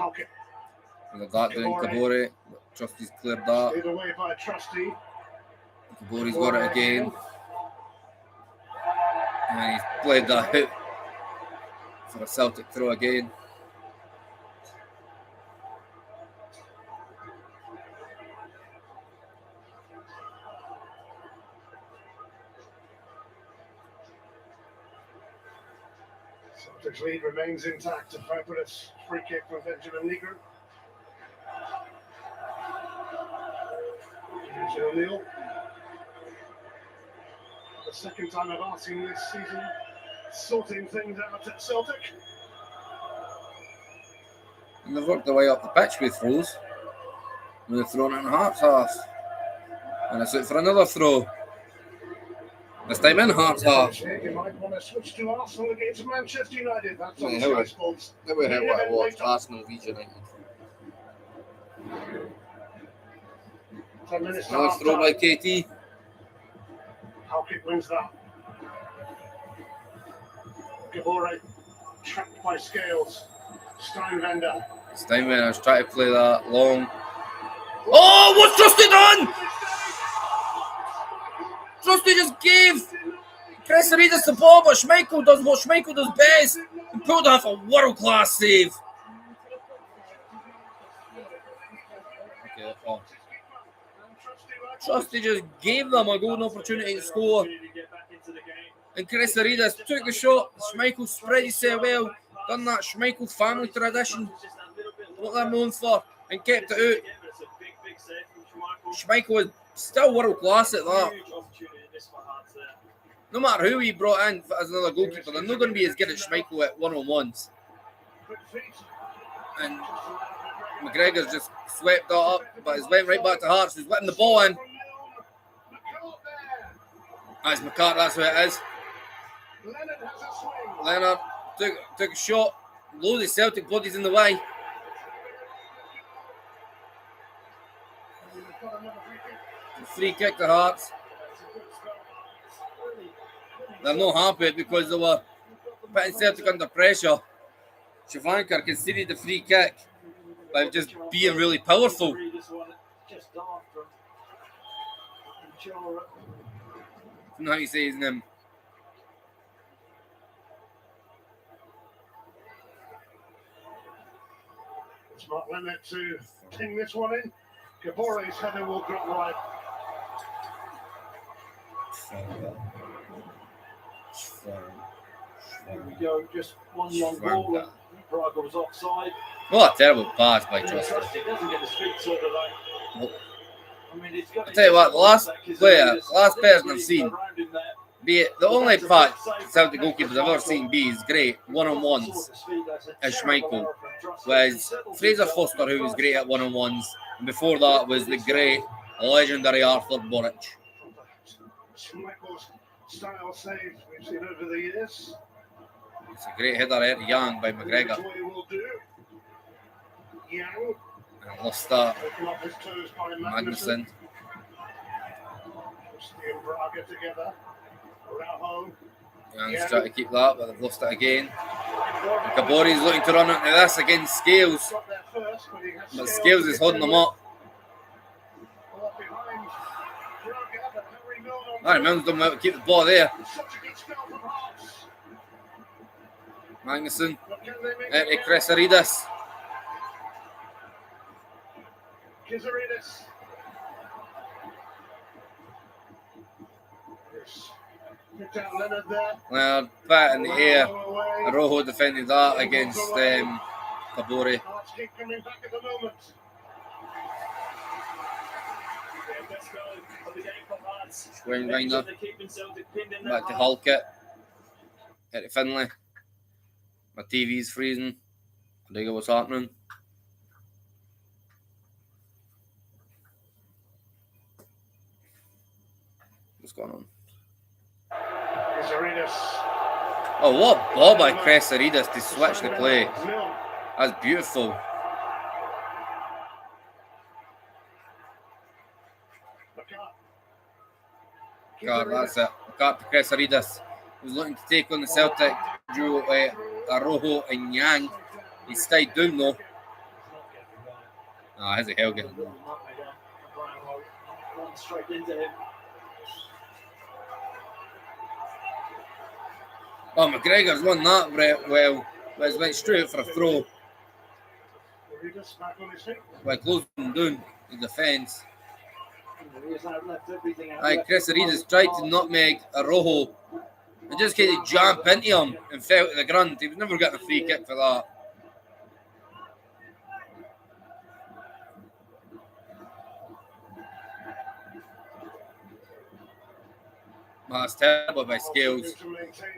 Okay. And that down Kabore. Trusty's cleared that. Cleared away by Trusty. Kabore's got it again. And he's played that out for a Celtic throw again. Celtic's lead remains intact. A fabulous free kick from Benjamin Nygren. O'Neill. The second time I've asked him this season, sorting things out at Celtic. And they've worked their way up the pitch with throws. And they've thrown it in Hearts half. And it's out for another throw. This time in Hearts half. You might want to switch to Arsenal against Manchester United. That's on Yeah, Sky Sports. Never heard what I watched. Arsenal v United. 10 minutes to Another half throw time. by KT. Halkett wins that. Gabore trapped by Scales. Steinwender. Steinwinner's trying to play that long. Oh, what's Trusty done? Trusty just gave Cresaridas the ball, but Schmeichel does what Schmeichel does best and pulled off a world-class save. Oh. Trusty just gave them a golden opportunity to score. And Chris Aridas took the shot. Schmeichel spread himself well. Done that Schmeichel family tradition. What they're known for. And kept it out. Schmeichel is still world class at that. No matter who he brought in as another goalkeeper, they're not going to be as good as Schmeichel at one-on-ones. And McGregor's just swept that up, but he's went right back to Hearts. He's whipping the ball in. That's McCart, that's who it is. Leonard took a shot. Loads of Celtic bodies in the way. Free kick to Hearts. They're not happy because they were putting Celtic under pressure. Shavankar conceded the free kick by just being really powerful. I don't know how you say his name. Smart Leonard to ting this one in. Gabore's header will drop right. Here we go, just one long ball and Braga was offside. What a terrible pass by Trusty. Trusty doesn't get his feet sorted out. I mean, it's got I'll tell you what, the last person I've seen, be it the only part Celtic goalkeepers I've ever seen be is great one-on-ones is Schmeichel. Was Fraser Foster, who was great at one-on-ones, and before that was the great, legendary Arthur Boric. Schmeichel's style saves we've seen over the years. It's a great header at Young by McGregor. Young. And lost that. Open up his toes by Magnuson. Trusty and Braga together. Araujo. Young's trying to keep that, but they've lost it again. Kabori's looking to run into this against Scales. But Scales is holding them up. Harry Milne's done well to keep the ball there. Magnuson. Into Chris Aridas. Kizaridis. Leonard there. Leonard, bat in the air. Araujo defended that against Kabori. Hearts keep coming back at the moment. Schweinbinder. Back to Halkett. Hit to Finlay. My TV's freezing. I don't know what's happening. What's going on? Oh, what a ball by Chris Aridas to switch the play. That's beautiful. God, that's it. Got to Chris Aridas. He was looking to take on the Celtic duo, Araujo and Yang. He stayed down though. Ah, has a hell getting him. Straight into him. Oh, McGregor's won that well. But he went straight out for a throw. By closing down the defence. Chris Aridas tried to nutmeg Araujo and just kind of jump into him and fell to the ground. He was never getting a free kick for that. That's terrible by Scales.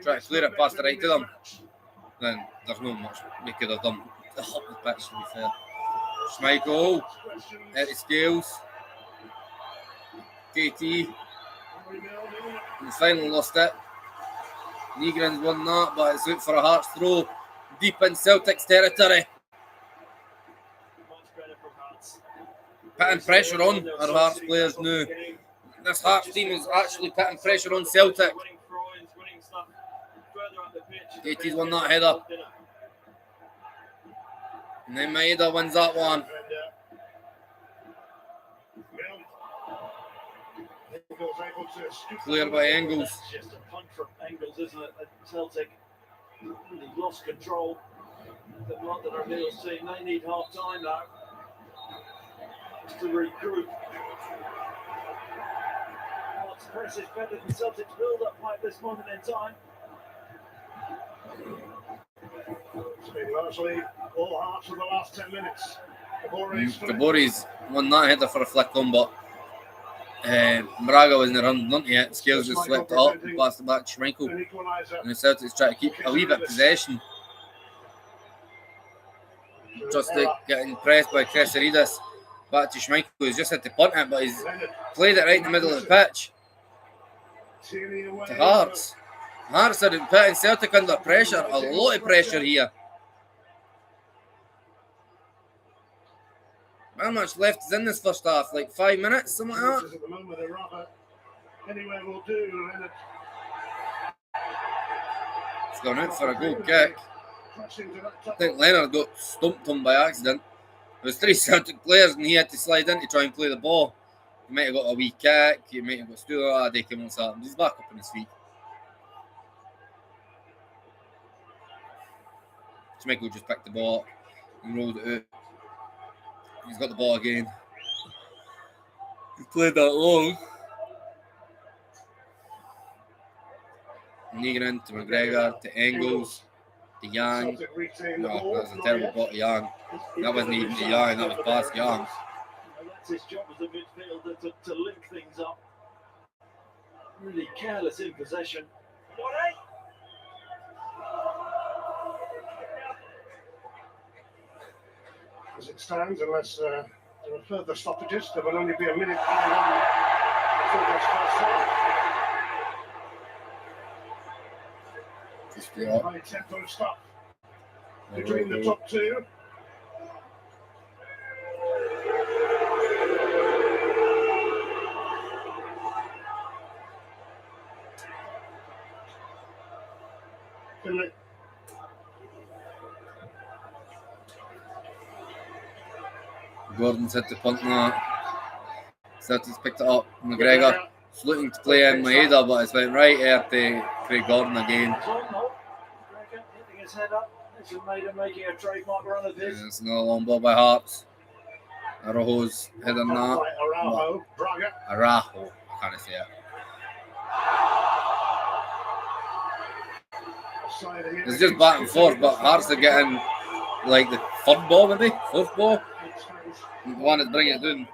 Try to clear it past the right to them. Then there's not much we could have done to help the pitch, to be fair. Schmeichel, Eddie Scales, KT, and finally lost it. Negrin's won that, but it's out for a Hearts throw deep in Celtic's territory. Putting pressure on our Hearts players now. This Hearts team is actually putting pressure on Celtic. KT's won that header. And then Maeda wins that one. Clear by Engels. It's just a punt from Engels, isn't it? Celtic really lost control. The London O'Neill's team, they need half time now. to regroup. Hearts' press is better than Celtic's build-up at this moment in time. It's been largely all Hearts for the last 10 minutes. Gabori's won that header for a flick on, but Braga wasn't around none yet. Scales just swept it up and passed it back to Schmeichel. And the Celtics try to keep a wee bit of possession. Just getting pressed by Creseridas. Back to Schmeichel, who's just had to punt it, but he's played it right in the middle of the pitch. To Hearts. Hearts are putting Celtic under pressure, a lot of pressure here. How much left is in this first half? Like 5 minutes, something like that? At the moment, they're rather anywhere will do. It's gone out for a goal kick. I think Leonard got stumped on by accident. There was 3 Celtic players and he had to slide in to try and play the ball. He might have got a wee kick, he might have got stool. I don't know what's happened. He's back up on his feet. Schmeichel just picked the ball up and rolled it out. He's got the ball again. He's played that long. Negrin to McGregor to Engels to Young. No, that was a terrible ball to Young. That wasn't even to Young, that was past Young. That's his job as a midfielder to link things up. Really careless in possession. As it stands, unless there are further stoppages, there will only be a minute. High tempo stop between the top two. Finlay. Gordon's hit the punt now. Celtics picked it up. McGregor is looking to play in Maeda, but it's went right here to Craig Gordon again. Hitting his head up. This is Maeda making a trademark run of this. It's another long ball by Hearts. Arajo's heading that. Araujo, Braga. Araujo, I can't say it. It's just back and forth, but Hearts are getting like the third ball, maybe? Fourth ball? The one that's bringing it down.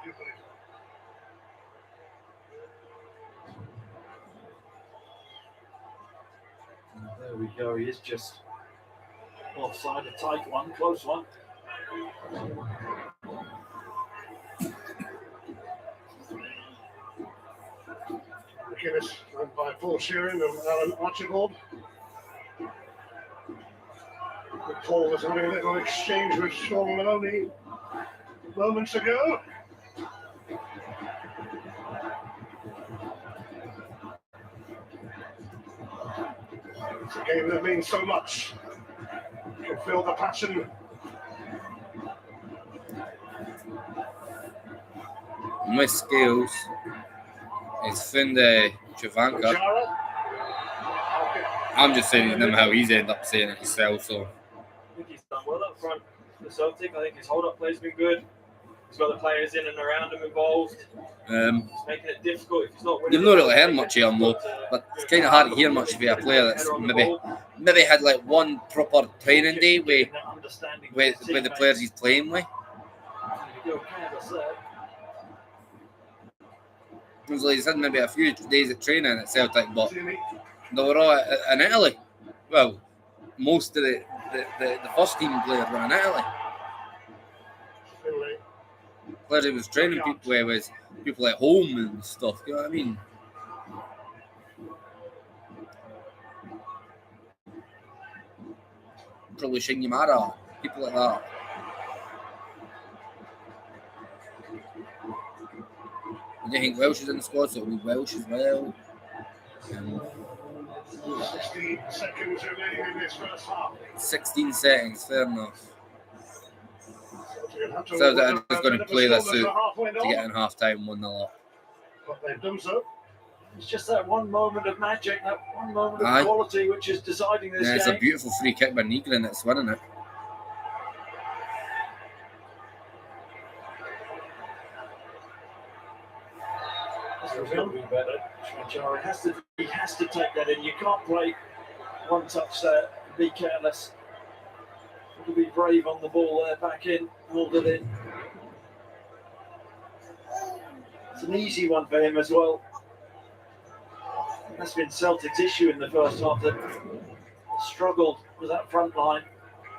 There we go. He is just Offside, a tight one, close one. McInnes run by Paul Sheeran and Alan Archibald. Paul was having a little exchange with Sean Maloney moments ago. It's a game that means so much. You can feel the passion. My skills is Funde Chavanka. I'm just saying his name how he's ended up saying it himself. So I think he's done well up front for Celtic. I think his hold-up play's been good. He's got the players in and around him involved. He's making it difficult if he's not winning. You've not really heard much of him though, but it's kind of hard to hear much of a player that's maybe had like one proper training day with the players he's playing with. It was like he's had maybe a few days of training at Celtic, but they were all in Italy. Well, most of the first team players were in Italy. Players he was training people with was people at home and stuff, you know what I mean? Probably Shingimara, people like that. I do think Welsh is in the squad, so it'll be Welsh as well. 16 seconds remaining in this first half. 16 seconds, fair enough. So they're just going to play this out to get in half time 1-0 up. But they've done so. It's just that one moment of magic, that one moment of quality which is deciding this game. It's a beautiful free kick by Negrin that's winning it. He's got to be better. Shmachara he has to take that in. You can't play one touch there and be careless. To be brave on the ball there, back in, hold it in. It's an easy one for him as well. That's been Celtic's issue in the first half. They struggled with that front line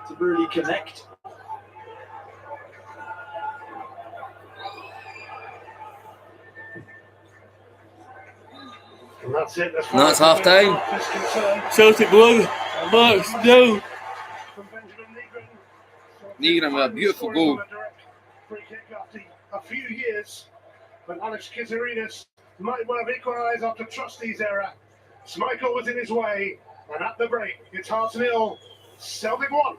to really connect. And that's it. No, it's half time. Celtic 1, Marks no. Negran with a beautiful goal. Free kick after a few years, but Alex Kitarinas might well have equalised after Trustee's error. Schmeichel was in his way, and at the break, it's Hearts 0, Celtic 1.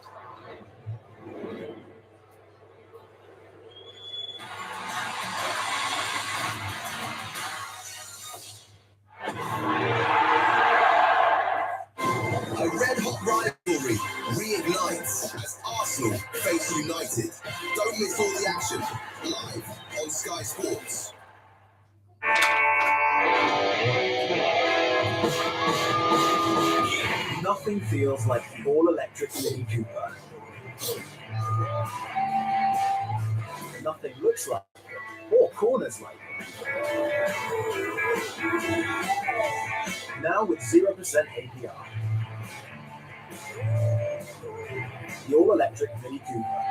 A red-hot rivalry reignites as Arsenal face United. Don't miss all the action, live on Sky Sports. Nothing feels like the all-electric Mini Cooper. Nothing looks like it, or corners like it. Now with 0% APR. The all-electric Mini Cooper.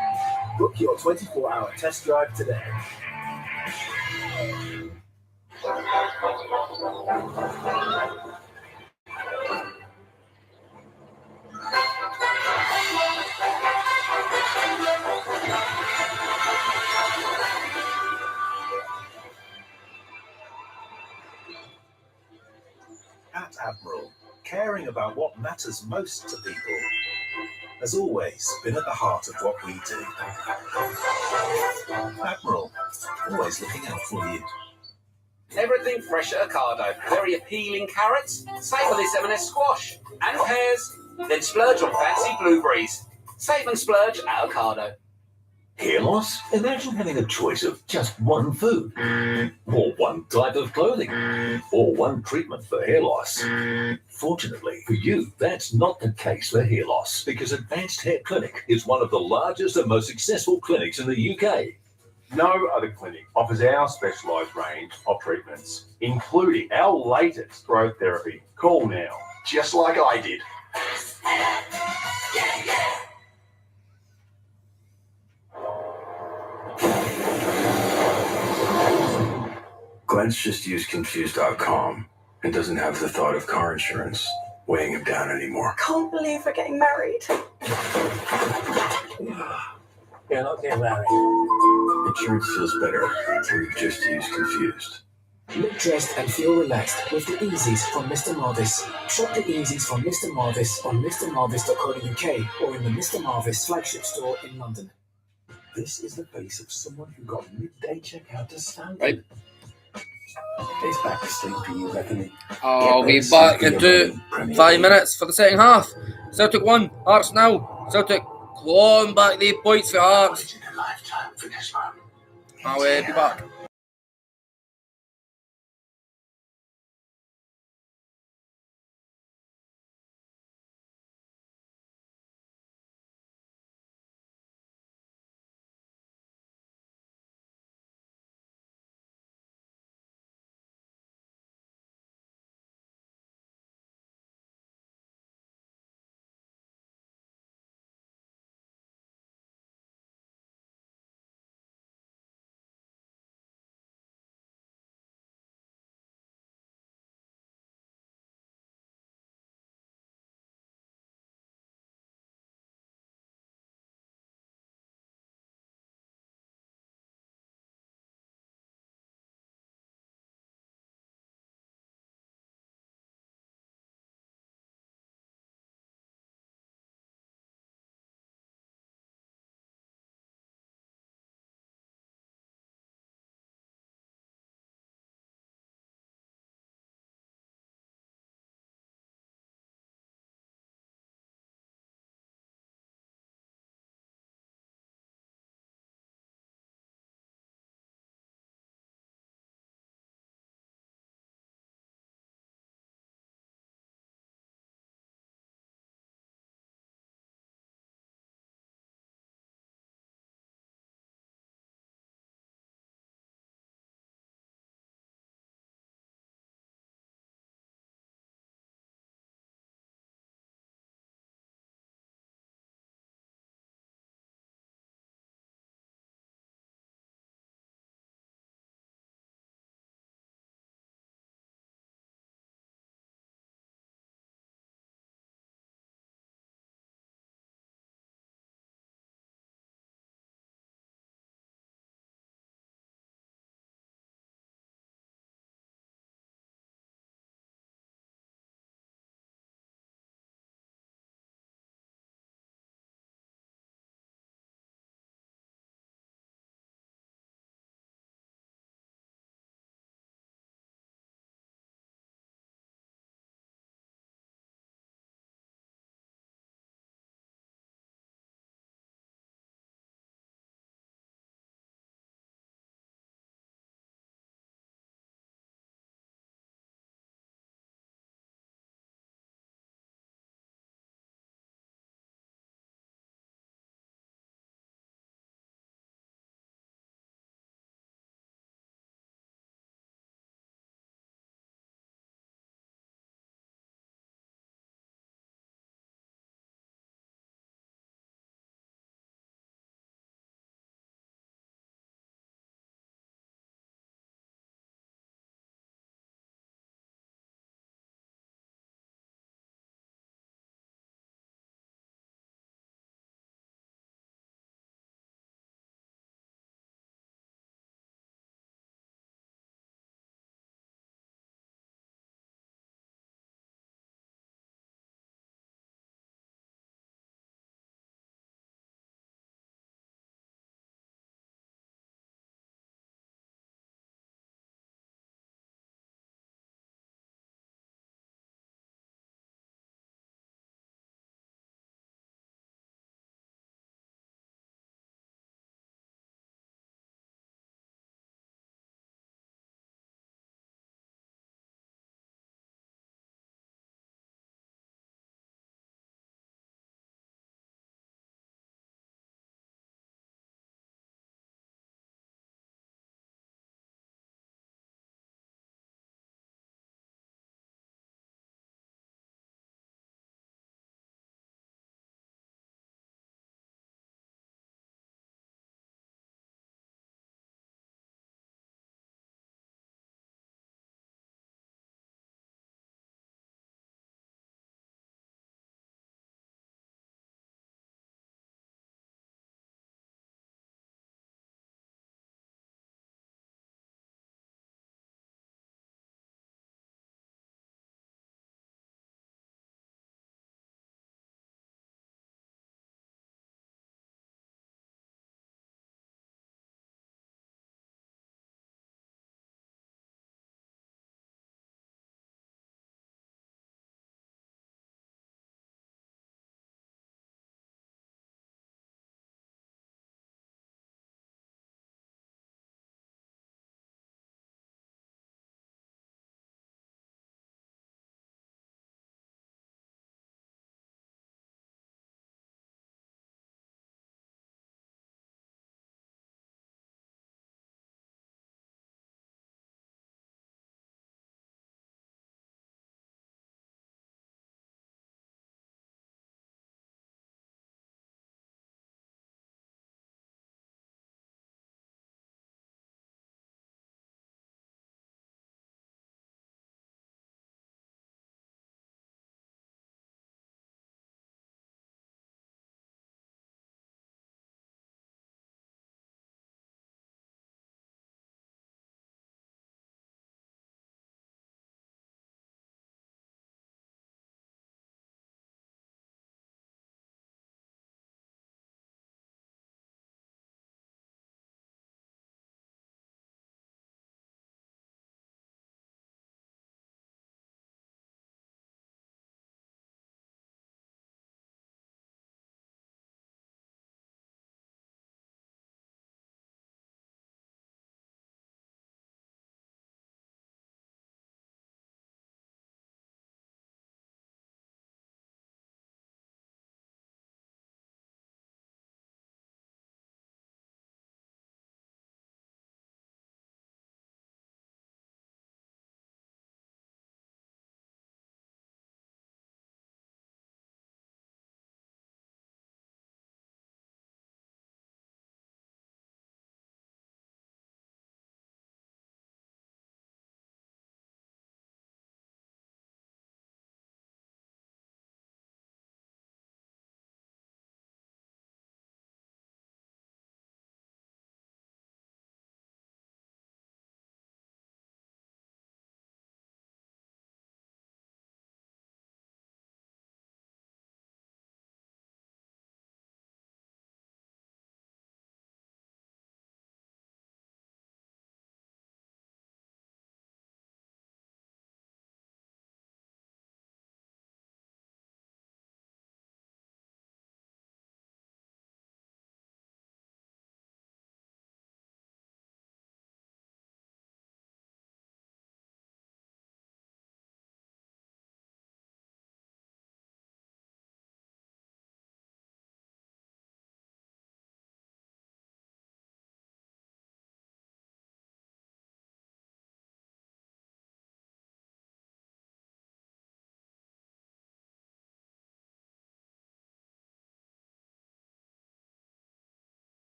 Book your 24-hour test drive today. At Admiral, caring about what matters most to people has always been at the heart of what we do. Admiral, always looking out for you. Everything fresh at Ocado. Very appealing carrots. Save on this M&S squash. And pears. Then splurge on fancy blueberries. Save and splurge at Ocado. Hair loss? Imagine having a choice of just one food, or one type of clothing, or one treatment for hair loss. Fortunately for you, that's not the case for hair loss, because Advanced Hair Clinic is one of the largest and most successful clinics in the UK. No other clinic offers our specialised range of treatments, including our latest growth therapy. Call now, just like I did. Glenn's just used Confused.com and doesn't have the thought of car insurance weighing him down anymore. Can't believe we're getting married. You're not getting married. Insurance feels better when you just use Confused. Look dressed and feel relaxed with the Easies from Mr. Marvis. Shop the Easies from Mr. Marvis on mrmarvis.co.uk or in the Mr. Marvis flagship store in London. This is the face of someone who got midday checkout to stand. Right. It's back to sleep for you, Bethany. I'll be back in 5 minutes for the second half. Celtic 1, Hearts now. Celtic clawing back the points for Hearts. I'll be back.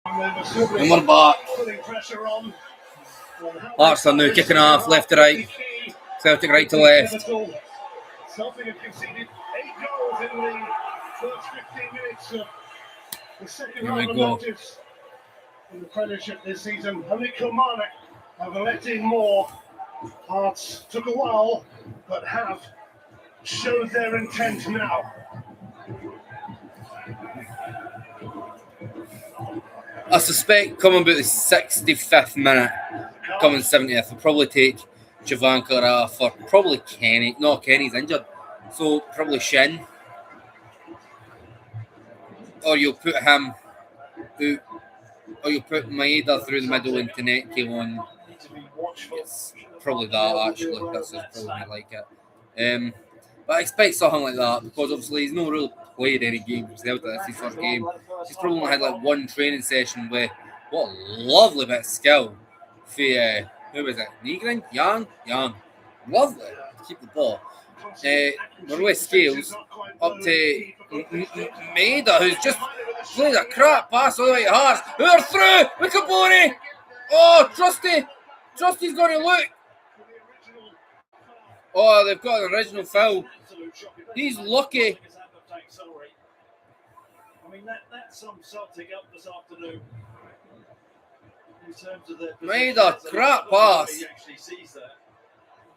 And we're back. Hearts are now kicking off left to right. Celtic right to left. Celtic have conceded 8 goals in the first 15 minutes of the second Here we half of go. notice in the Premiership this season. Only Kilmarnock have let in more. Hearts took a while, but have showed their intent now. I suspect coming about the 65th minute, coming 70th, will probably take Javankar off, or probably Kenny. No, Kenny's injured. So probably Shin. Or you'll put him out, or you'll put Maeda through the middle and Taneki on. It's probably that, actually. That's probably me like it. But I expect something like that, because obviously he's not really played any games for Celtic. That's his first game. He's probably only had like one training session with what a lovely bit of skill for who was it? Negrin? Young. Lovely to keep the ball. We're Scales up to Maeda, who's just played a crap pass all the way to Hearts. Who are through with Kabori? Oh, Trusty's going to look. Oh, they've got an original foul. He's lucky. I mean, that's some Celtic up this afternoon. In terms of their Made a crap pass. He actually sees that.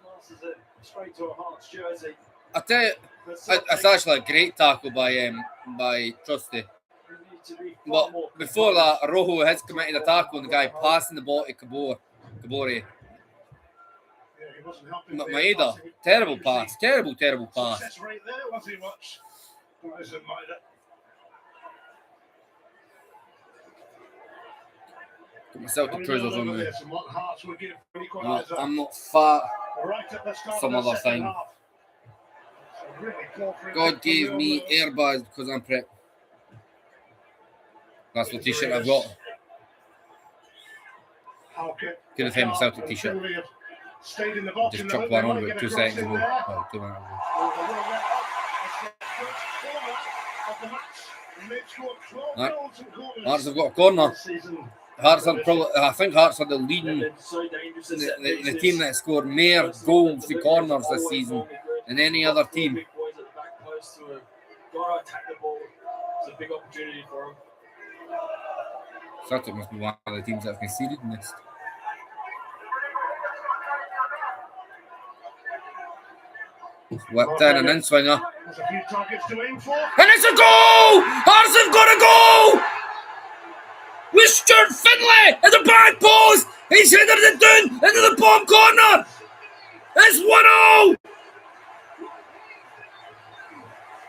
Passes it straight to a Hearts jersey. I tell you, it's actually a great tackle by Trusty. But before that, Rojo has committed a tackle and the guy passing the ball to Kabori. Maeda, terrible pass. Success rate there, was he much? That isn't Maeda. Got myself the trousers on me. No, I'm not fat. Some other thing. God gave me airbags because I'm prep. That's what t-shirt I've got. Could have had my Celtic t-shirt. Just chucked one on about 2 seconds ago. Oh, 2 minutes ago. Hearts have got a corner. Hearts are probably, I think Hearts are the leading, the team that scored more goals for corners this season than any other team. Got to attack the ball. It's a big opportunity for him. Celtic must be one of the teams that have conceded in this. Whipped in an in-swinger. There's a few targets to aim for. And it's a goal! Hearts have got a goal! With Stuart Finlay at the back post! He's headed it down into the bottom corner! It's 1-0!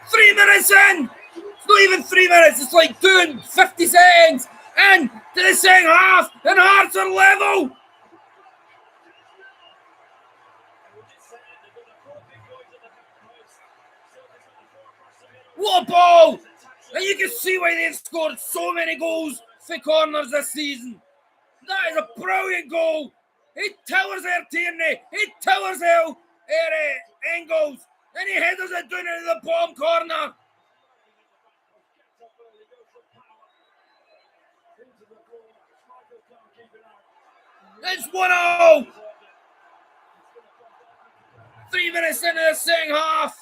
3 minutes in! It's not even 3 minutes, it's like 2 and 50 seconds! And to the second half, and Hearts are level! What a ball! And you can see why they've scored so many goals for corners this season. That is a brilliant goal. He towers there, Tierney. He towers there, Engels. And he headers it down into the bottom corner. It's 1-0. 3 minutes into the second half.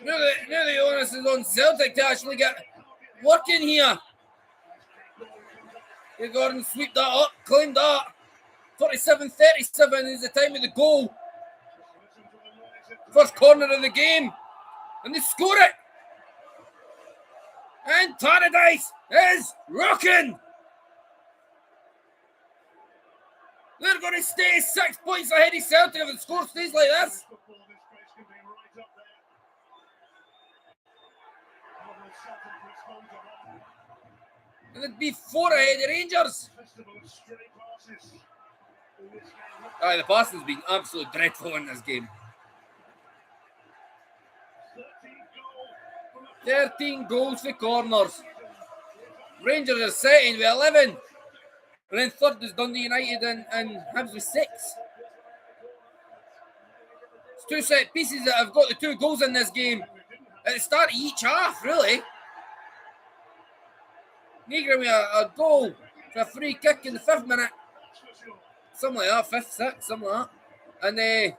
Now the onus is on Celtic to actually get working here. Hey, Gordon, sweep that up, claim that. 47-37 is the time of the goal. First corner of the game. And they score it. And Paradise is rocking. They're going to stay 6 points ahead of Celtic if the score stays like this. And it'd be 4 ahead of Rangers. The passing's been absolutely dreadful in this game. 13 goals for corners. Rangers are second with 11. And then third is Dundee United and Hibs with 6. It's 2 set pieces that have got the 2 goals in this game. at the start of each half, really. Negrin with a goal for a free kick in the 5th minute. Something like that, 5th, 6th, something like that. And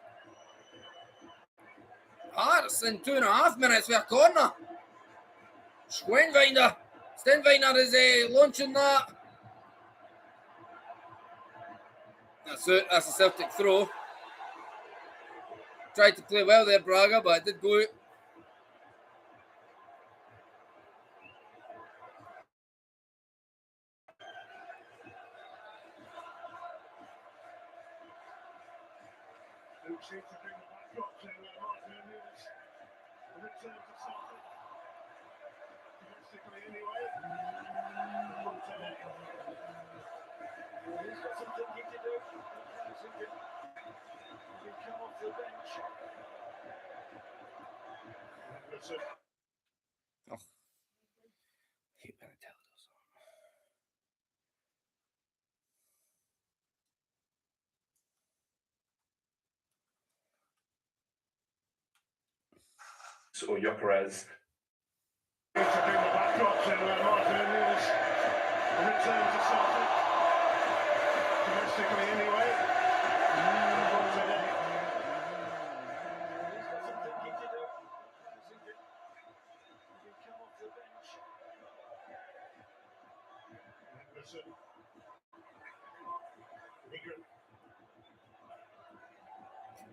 Hearts in 2.5 minutes with a corner. Stenvinder is launching that. That's it. That's a Celtic throw. Tried to play well there, Braga, but it did go out. Oh. Hate when I tell those. So Gyökeres.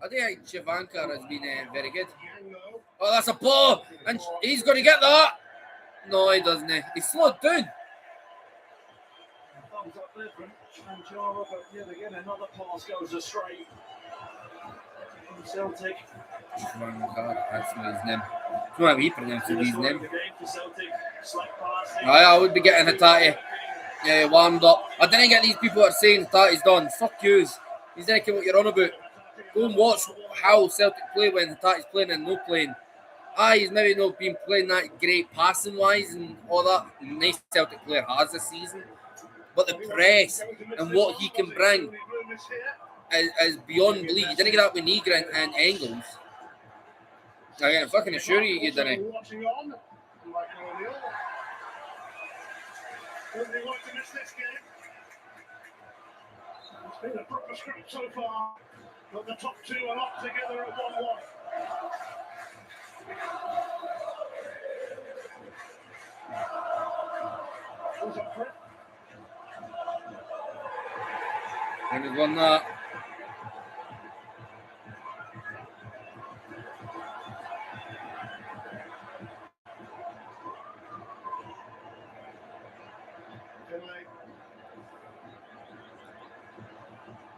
I think Chivanka has been very good. Oh, that's a ball, and he's going to get that. No, he doesn't. He slowed down. Thumbs up there from Chanchara, but yet again another pass goes astray from Celtic. Chivanka, that's not his name. It's not how he pronounces his name. Pass. I would be getting Hatate warmed up. I didn't get these people that are saying Hatate's done. Fuck yous. He's not care what you're on about. Go and watch how Celtic play when Hatate's playing and no playing. He's maybe not been playing that great passing wise and all that. Nice Celtic player has this season. But the press and what he can bring is beyond belief. You didn't get that with Negrin and Engels. I can fucking assure you, you didn't. It's been a proper script so far, but the top two are not together at 1-1. And he's won that.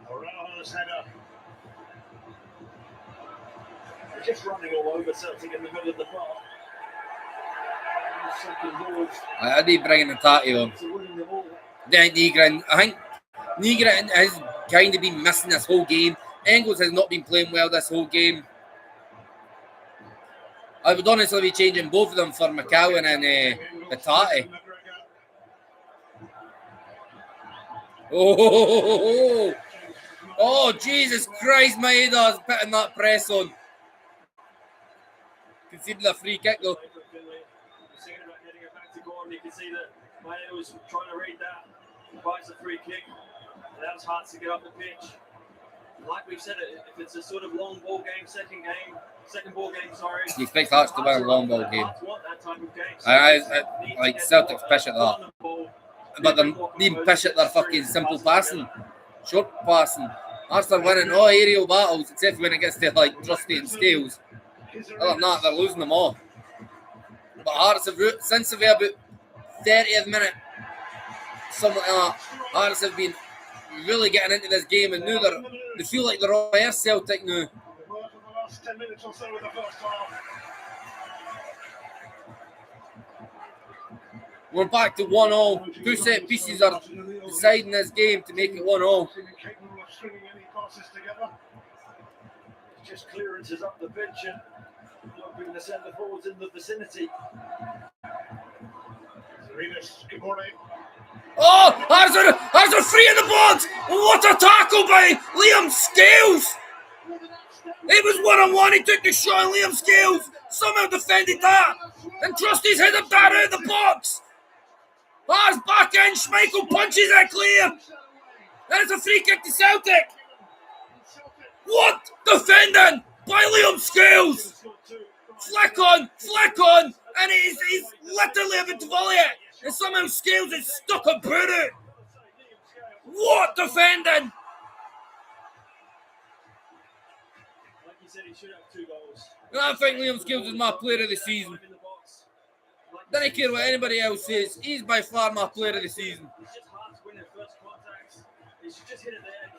Morales header. They're just running all over Celtic in the middle of the park. I did bring in Hatate on. Negrin. I think Negrin has kind of been missing this whole game. Engels has not been playing well this whole game. I would honestly be changing both of them for McCowan and Hatate. Oh, Jesus Christ, Maeda's putting that press on. Conceded a free kick though. You can see that Maeda was trying to read that. He buys a free kick. Allows Hearts to get up the pitch. Like we've said, if it's a sort of long ball game, second ball game, sorry. You expect Hearts to win a long ball game. Want that type of game. I like Celtic's pish at that. But they're being pish at their fucking simple passing, short passing. Hearts are winning all aerial battles except when it gets to like Trusty and Scales. Other than that, they're losing them all. But Hearts have, since the about 30th minute, something like that, Hearts have been really getting into this game, and now they feel like they're all air Celtic now. Last 10 minutes or so of the first half. We're back to 1-0. 2 set pieces are deciding this game to make it 1-0. Capable of stringing any passes together. Just clearances up the pitch and not being the centre forwards in the vicinity. Good morning. Oh, Hearts are free in the box. What a tackle by Liam Scales. It was 1-on-1. He took the shot, and Liam Scales somehow defended that. And Trusty's headed that out of the box. Hearts back in. Schmeichel punches it clear. And it's a free kick to Celtic. What defending by Liam Scales? Flick on, and he's literally about to volley it. And somehow Scales is stuck on Bruno. What defending? Like you said, he should have 2 goals. I think Liam Scales is my player of the season. Don't care what anybody else says. He's by far my player of the season. It's just hard to win their first contacts. He should just hit it there.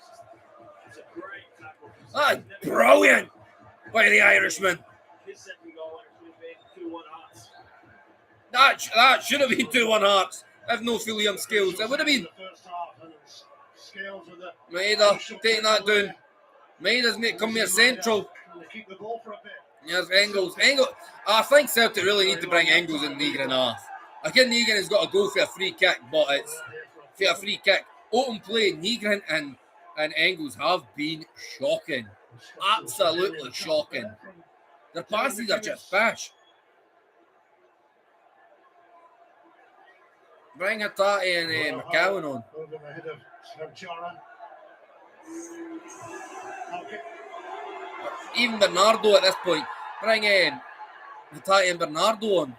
It's a great tackle. That's brilliant by the Irishman. His second goal should have been 2-1 Hearts. That should have been 2-1 Hearts. If no for Liam Scales. It would have been. Maeda taking that down. Maeda's come here central. There's Engels. I think Celtic really need to bring Engels and Negan off. Again, Negan has got to go for a free kick, but it's for a free kick. Open play, Negan and Engels have been shocking. Absolutely shocking. Their passes are just fish. Bring Hatate and McCowan on. Over the head of Snowchara. Even Bernardo at this point. Bring Hatate and Bernardo on.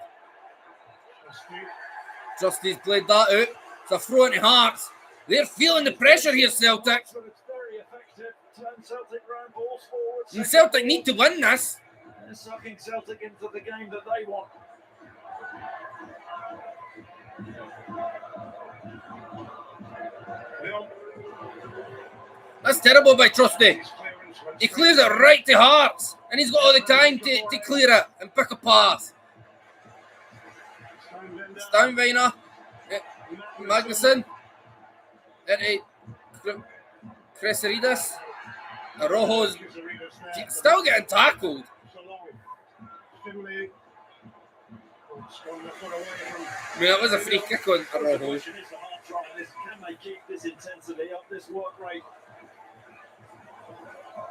Justy's played that out. It's a throw into Hearts. They're feeling the pressure here, Celtic. It's very effective. Turn Celtic round, balls forward. And Celtic need to win this. They're sucking Celtic into the game that they want. That's terrible by Trusty. He clears it right to Hearts. And he's got all the time to clear it and pick a pass. Steinweiner. Magnuson. Creseridas. Rojo's still getting tackled. I mean, that was a free kick on Rojo. Can they keep this intensity up, this work rate?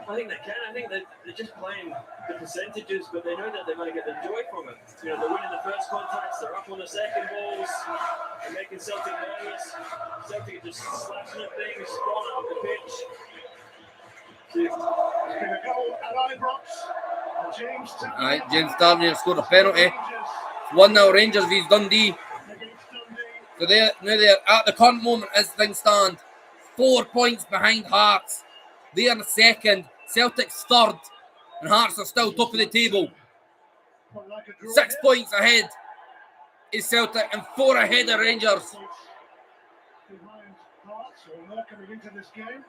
I think they can. I think they're just playing the percentages, but they know that they're going to get the joy from it. You know, they're winning the first contacts, they're up on the second balls, they're making Celtic nervous. Celtic are just slashing at things, sprawling up the pitch. James Tavernier scored a penalty. 1-0 Rangers vs Dundee. So now they're at the current moment as things stand. 4 points behind Hearts. They are second. Celtic's third. And Hearts are still top of the table. 6 points ahead is Celtic and 4 ahead of Rangers. Coming into this game.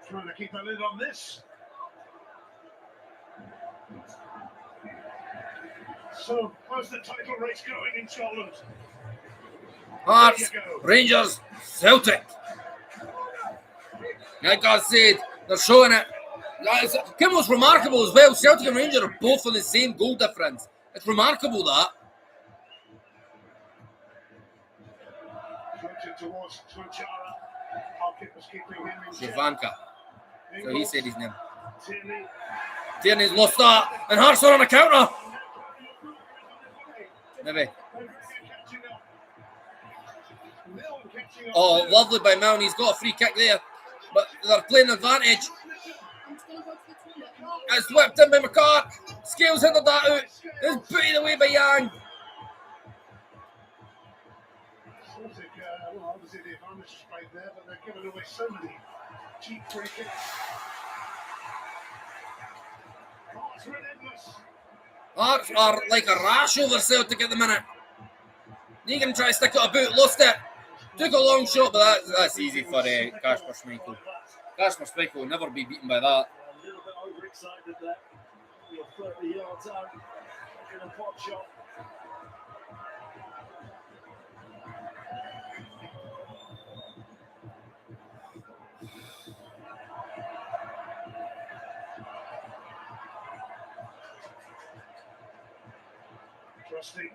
Trying to keep a lid on this. So, how's the title race going in Scotland? Hearts, Rangers, Celtic. Like I said, they're showing it. What's remarkable as well, Celtic and Rangers are both on the same goal difference. It's remarkable that. Towards Snowchara. Halkett was keeping him in check. Jovanka. So he said his name. Tierney's lost that. And Hearts are on a counter. Maybe. Oh, lovely by Milne. He's got a free kick there. But they're playing advantage. It's whipped in by McCart. Scales hindered that out. It's booted away by Yang. Celtic, well, obviously the advantage is right there, but they're giving away so many cheap free kicks. Oh, it's relentless. Hearts are like a rash over Celtic at the minute. Negan tried to stick out a boot, lost it. Took a long shot, but that's easy for Kasper Schmeichel. Kasper Schmeichel will never be beaten by that. A little bit overexcited there. You're 30 yards out. In a pot shot. Trusty.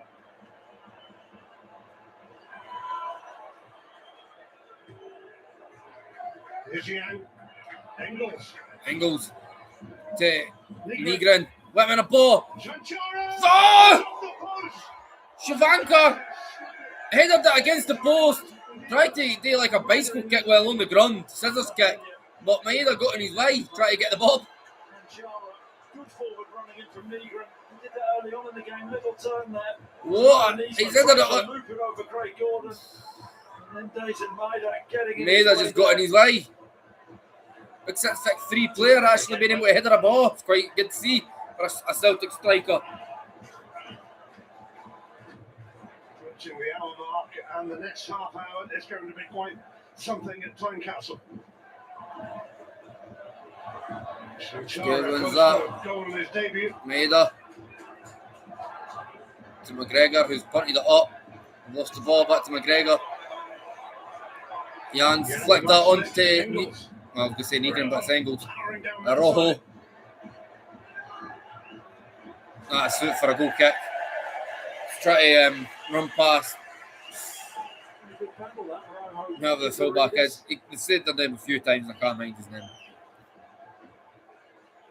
Here's Yang. Engels to Negrin. Whitman a ball. Oh! Shavanka headed it against the post. Tried to do like a bicycle kick while on the ground. Scissors kick. But Maeda got in his way. Tried to get the ball. Good forward running in from Negrin. He did that early on in the game. Little turn there. What? He's ended it. Looping over Craig Gordon. And then Dayton Maeda getting in. Maeda just got in his way. Big 6'3" player actually being able to head a ball. It's quite good to see for a Celtic striker. Reaching the hour mark, and the next half hour is going to be quite something at Tynecastle. Good one's up. Goal in his debut. Maeda to McGregor, who's punted it up. Lost the ball back to McGregor. Jan's flicked that on to. I was going to say Negrin, but it's Engels. Rojo. That's suit for a goal kick. Try to run past whoever the fullback is. They said their name a few times, I can't mind his name.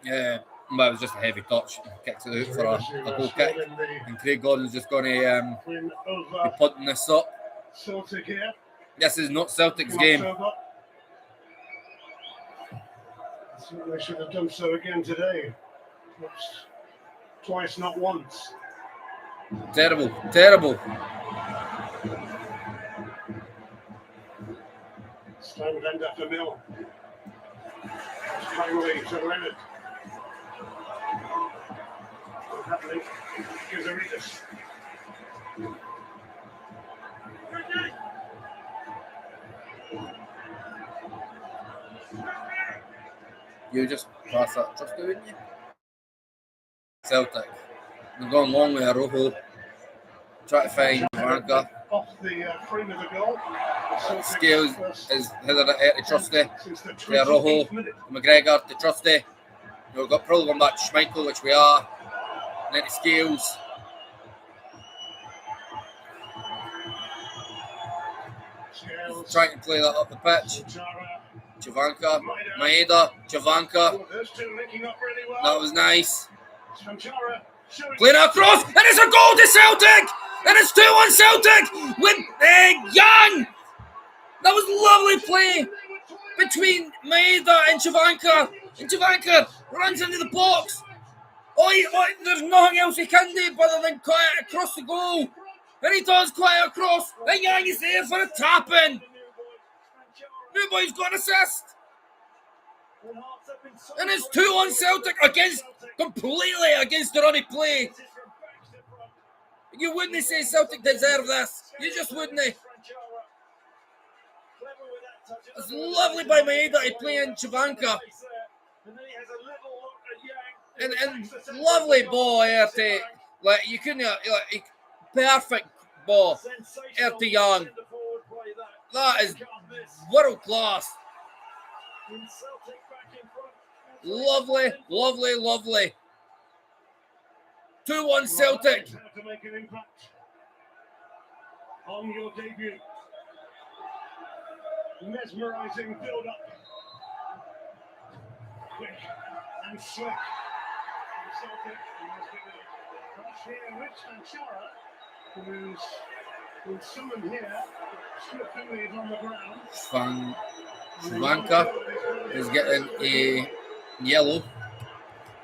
Yeah, but it was just a heavy touch. Kicks it out for a goal kick. And Craig Gordon's just going to be punting this up. Celtic here. This is not Celtic's game. They should have done so again today. Twice, not once. Terrible, terrible. Stand end after Mill. Finally to Leonard. What's happening? Gazaritas. You just pass that trust to, wouldn't you? Celtic. They're going long with Rojo. Try to find Marca. Off the frame of the goal. Scales is headed it to Trusty. To Rojo. McGregor to Trusty. We've got probably going back to Schmeichel, which we are. And then to Scales. Trying to play that up the pitch. Javanka, Maeda, Javanka. That was nice. Playing across, and it's a goal to Celtic! And it's 2-1 Celtic with Young! That was lovely play between Maeda and Javanka. And Javanka runs into the box. There's nothing else he can do other than quiet across the goal. And he does quiet across. And Young is there for a tap-in. New boy's got an assist. And it's 2-1 Celtic completely against the running play. You wouldn't say Celtic deserve this. You just wouldn't. It's lovely by Maeda to play in Javanka. And lovely ball here to, like, you couldn't, like, perfect ball here to Young. That is world class. Lovely, lovely, lovely. 2-1 Celtic. To make an impact on your debut. Mesmerising build-up. Quick and slick. Celtic has been a crash here. Rich Anchara, who's been summoned here. Stuart Finley is on the ground. Shvanka is getting a yellow.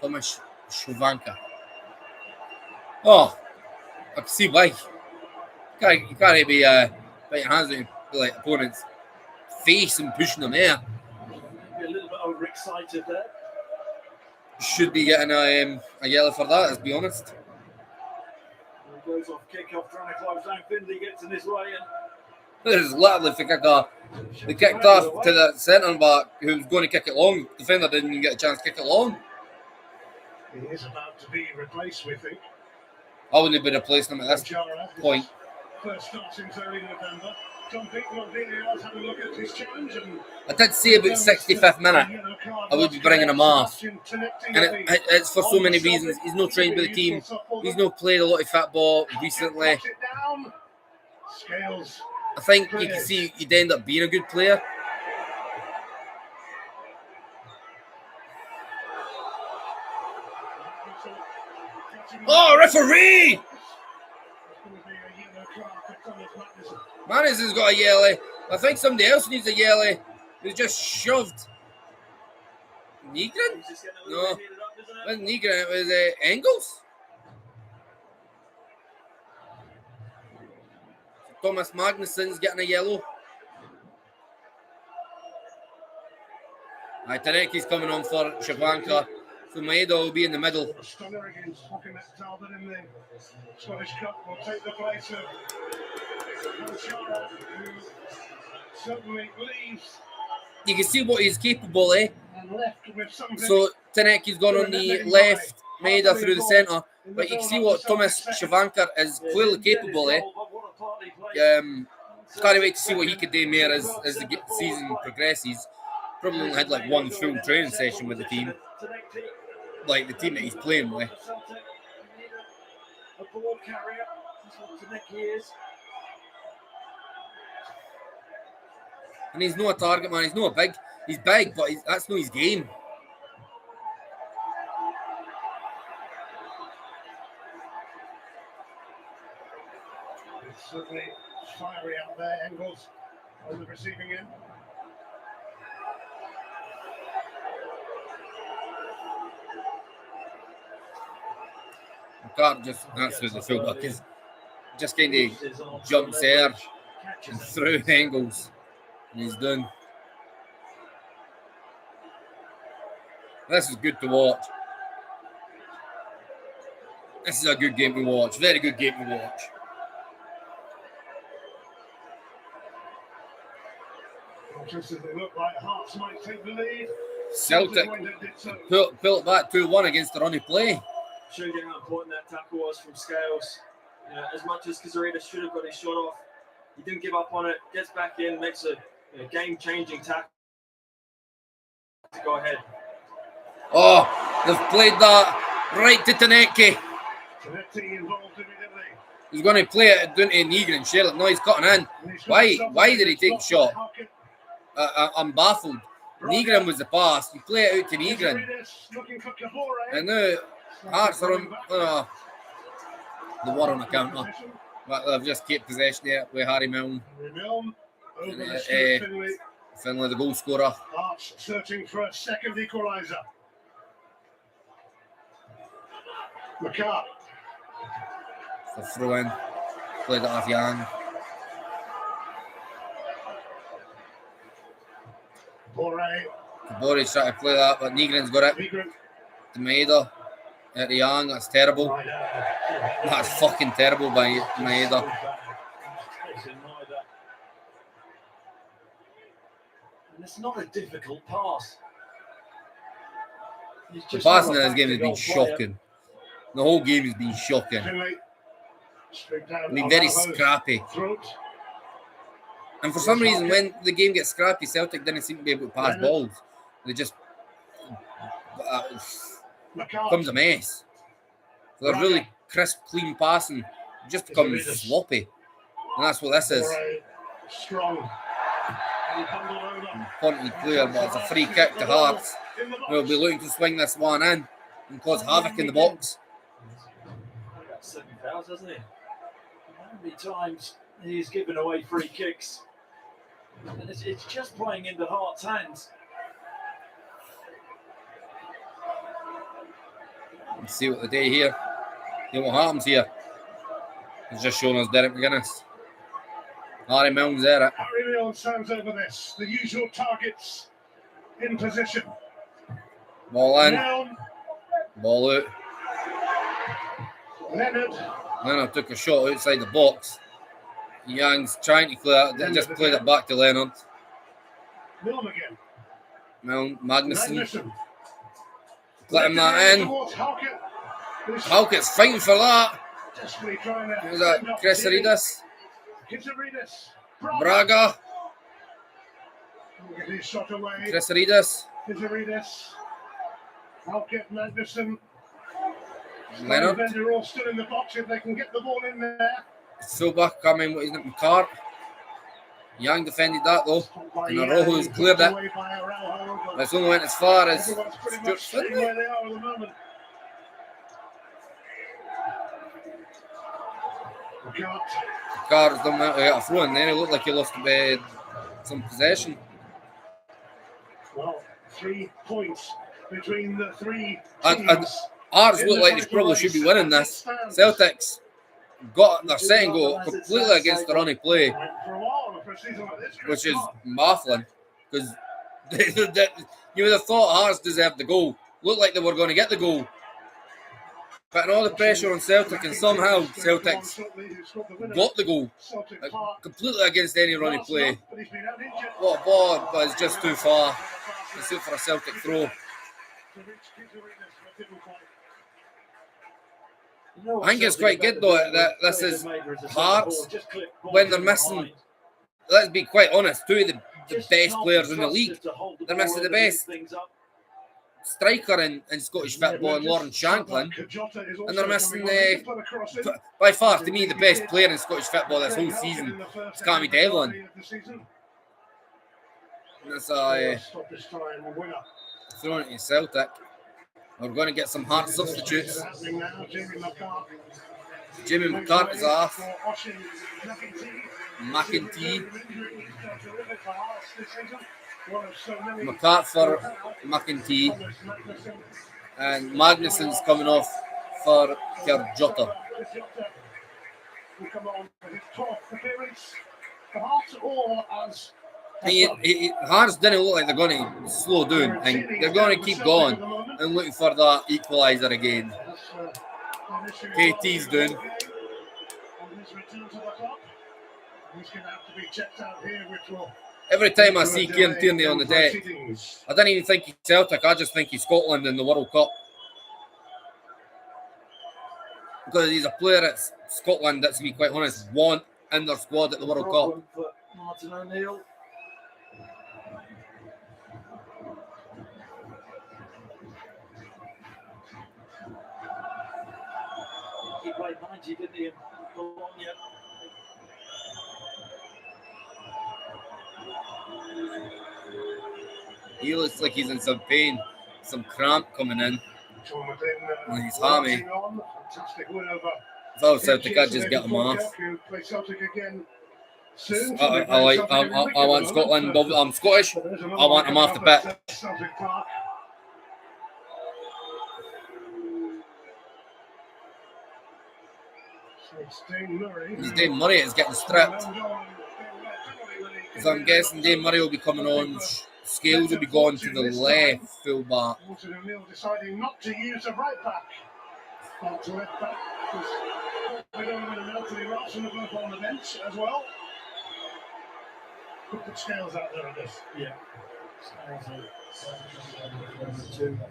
Thomas Shvanka. Oh, I can see why. You can't be putting your hands on your opponent's face and pushing them there. Maybe a little bit overexcited there. Should be getting a yellow for that, let's be honest. He goes off kick-off, trying to close down. Finley gets in his way. This is literally for kick-off. They kicked off to the centre back who was going to kick it long. The defender didn't even get a chance to kick it long. He is about to be replaced, we think. I wouldn't have been replacing him at this point. First start since early November. I did say about 65th minute I would be bringing him off, and it's for so many reasons. He's not trained by the team. He's not played a lot of football recently. I think you can see he'd end up being a good player. Oh, referee! Madison's got a yellow. I think somebody else needs a yellow. He just shoved. Nygren? No. It wasn't Nygren, it was Engels. Thomas Magnussen's getting a yellow. Taneki's coming on for Shavanka. So Maeda will be in the middle. Stunner against Hockin at Talbot in the Scottish Cup will take the place of Conchara, who certainly leaves. You can see what he's capable of. And left with something. So Taneki's gone on the left, Maeda through the centre. But you can see what Thomas Shavanka is clearly capable of. Can't wait to see what he could do more as the season progresses. Probably only had like one full training session with the team. Like the team that he's playing with. A ball carrier. That's what Taneki is. And he's not a target man. He's not big. He's big, but that's not his game. It's certainly fiery out there. Engels on the receiving end. That's who the fullback is. Just kind of jumps there and through Engels. And he's done. This is good to watch. This is a good game to watch. Very good game to watch. Just as they look like Hearts might take the lead. Celtic pull it back 2-1 against the running play. Showed you how important that tackle was from Scales. As much as Kazarida should have got his shot off, he didn't give up on it, gets back in, makes a game-changing tackle. Go ahead. Oh, they've played that right to Taneki. He's going to play it down to Nygren. Charlotte, no, he's cutting in. Why did he take the shot? I'm baffled. Nygren was the pass. You play it out to Nygren. And now Hearts are on the war on the counter. But they've just kept possession there with Harry Milne. Finlay, the goal scorer. Hearts searching for a second equaliser. McCart. The throw in. Played it off Young. Bore's trying to play that, but Nygren's got it. To Maeda. At the Young, that's terrible. That's fucking terrible by Maeda. And it's not a difficult pass. The passing in this game has been shocking. The whole game has been shocking. I mean, very scrappy. And for some reason, when the game gets scrappy, Celtic didn't seem to be able to pass balls. They just becomes a mess. So they're really crisp, clean passing. It just becomes sloppy. And that's what this is. Strong. Punty clear, but it's a free kick to Hearts. We'll be looking to swing this one in and cause havoc in the box. He's got 7 fouls, hasn't he? How many times he's given away free kicks? And it's just playing into Hearts' hands. Let's see what they do here. See what happens here. He's just showing us Derek McGuinness. Harry Milne's there. Harry Milne stands over this. The usual targets in position. Ball in. Milne. Ball out. Leonard took a shot outside the box. Young's trying to clear it. Just played it back to Leonard. Milne again. Milne, Magnussen. Letting that in. Halkett's fighting for that. Was that Chris Aridis? Braga. Get his shot away. Chris Aridis. Halkett, Magnuson. Leonard. They're all still in the box if they can get the ball in there. Fullback coming, what is it, McCart? Young defended that though. And Arojo's cleared it. But it's only went as far as Stuart Finlay. Where they are at the moment. McCart's done that. He got a throw in there. It looked like he lost some possession. Well, 3 points between the three teams. Hearts look like they probably should be winning this. Celtic's got their second goal completely against their only play, which is baffling because you would have thought Hearts deserved the goal. Looked like they were going to get the goal. Putting all the pressure on Celtic, and somehow Celtic's got the goal. Completely against any running play. What a ball, but it's just too far. It's out for a Celtic throw. I think it's quite good though that this is Hearts when they're missing, let's be quite honest, two of the best players in the league. They're missing the best striker in Scottish football, and Lawrence Shanklin, and they're missing by far to me the best player in Scottish football this whole season. It's Cammy Devlin. That's throwing it to Celtic. We're going to get some hard substitutes. Jimmy McCart is off. McEntee. McCart for McEntee. And Magnuson's coming off for Kerjota. Hearts didn't look like they're going to slow down. And they're going to keep going and looking for that equaliser again. KT's doing. Every time I see Kieran Tierney on the deck, I don't even think he's Celtic, I just think he's Scotland in the World Cup. Because he's a player at Scotland that's, to be quite honest, want in their squad at the World Cup. Martin O'Neill. He played 90, didn't he? Bologna. He looks like he's in some pain, some cramp coming in. And he's hammy. If I was Celtic, I'd just get him off. I want Scotland. I'm Scottish. I want him off the pitch. Dave Murray is getting stripped. So I'm guessing Dave Murray will be coming on. Scales will be going to the left full back. Deciding not to use a right back. Back to left back. We don't want to Meltley Robson on the bench as well. Put Scales out there on this. Yeah.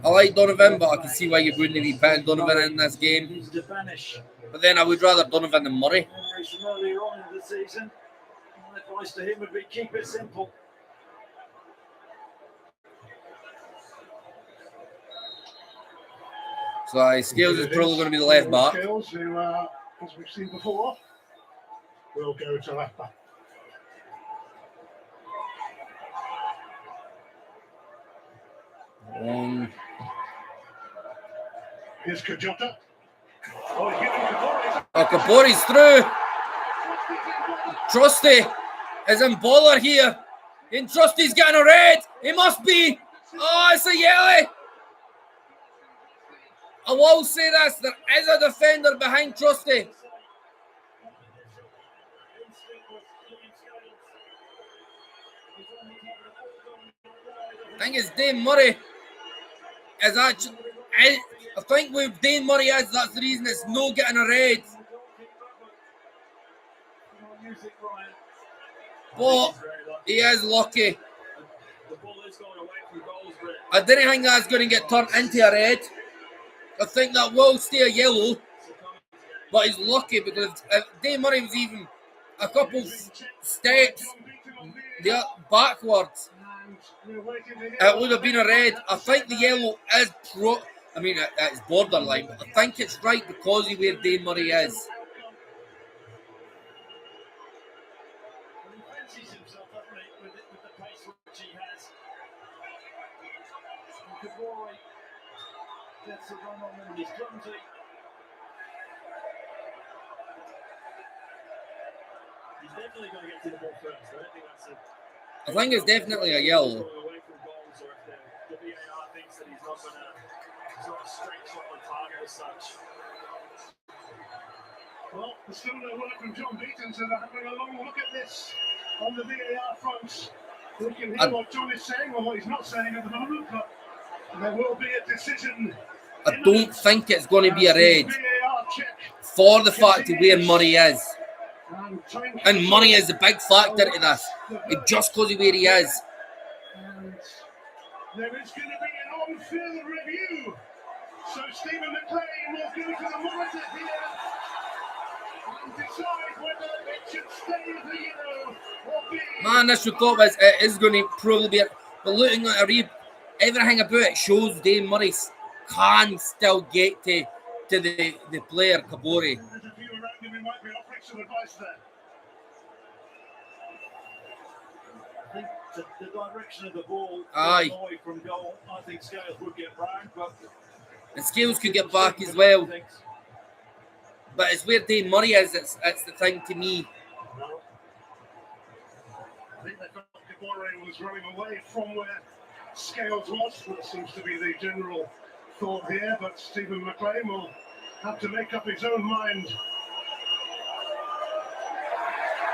I like Donovan, but I can see why you wouldn't be putting Donovan in this game. But then I would rather Donovan than Murray. Earlier on in the season, my advice to him would be keep it simple. So Scales is probably going to be the left back. Scales, who, as we've seen before, will go to left back. Here's Kerjota. Kabori's through. Trusty is in baller here. And Trusty's getting a red. He must be. Oh, it's a yellow. I will say this, there is a defender behind Trusty. I think it's Dane Murray. Is actually, I think with Dane Murray is, that's the reason it's no getting a red. But he is lucky. I didn't think that's going to get turned into a red. I think that will stay a yellow, but he's lucky because if Dave Murray was even a couple steps backwards, it would have been a red. I think the yellow is it's borderline, but I think it's right because of where Dane Murray is. He fancies himself, doesn't he, with the pace which he has. And Kabore gets a run on him, and he's clumsy. He's definitely going to get to the ball first. I don't think that's a... I think it's definitely a yellow. Away from goals, or if the VAR thinks that he's not a straight shot on target as such. Well, there's still no word from John Beaton, so they're having a long look at this on the VAR front. We can hear what John is saying or what he's not saying at the moment, but there will be a decision. I don't think it's going to be a red for the fact of where Murray is. And Murray is a big factor to this, just because of where he is. And there is going to be an on-field review. So Stephen McLean will go to the monitor here and decide whether it should stay the yellow or be... Man, this report it is going to probably be... But looking at everything about it shows Dane Murray can still get to the player, Kabore. There's a few around him who might be offering some advice there. I think the direction of the ball away from goal, I think Scales would get round, but... And Scales could get back as well. But it's where Dane Murray is, it's the thing to me. Well, I think they felt Kabore was running away from where Scales was. That seems to be the general thought here, but Stephen McLean will have to make up his own mind.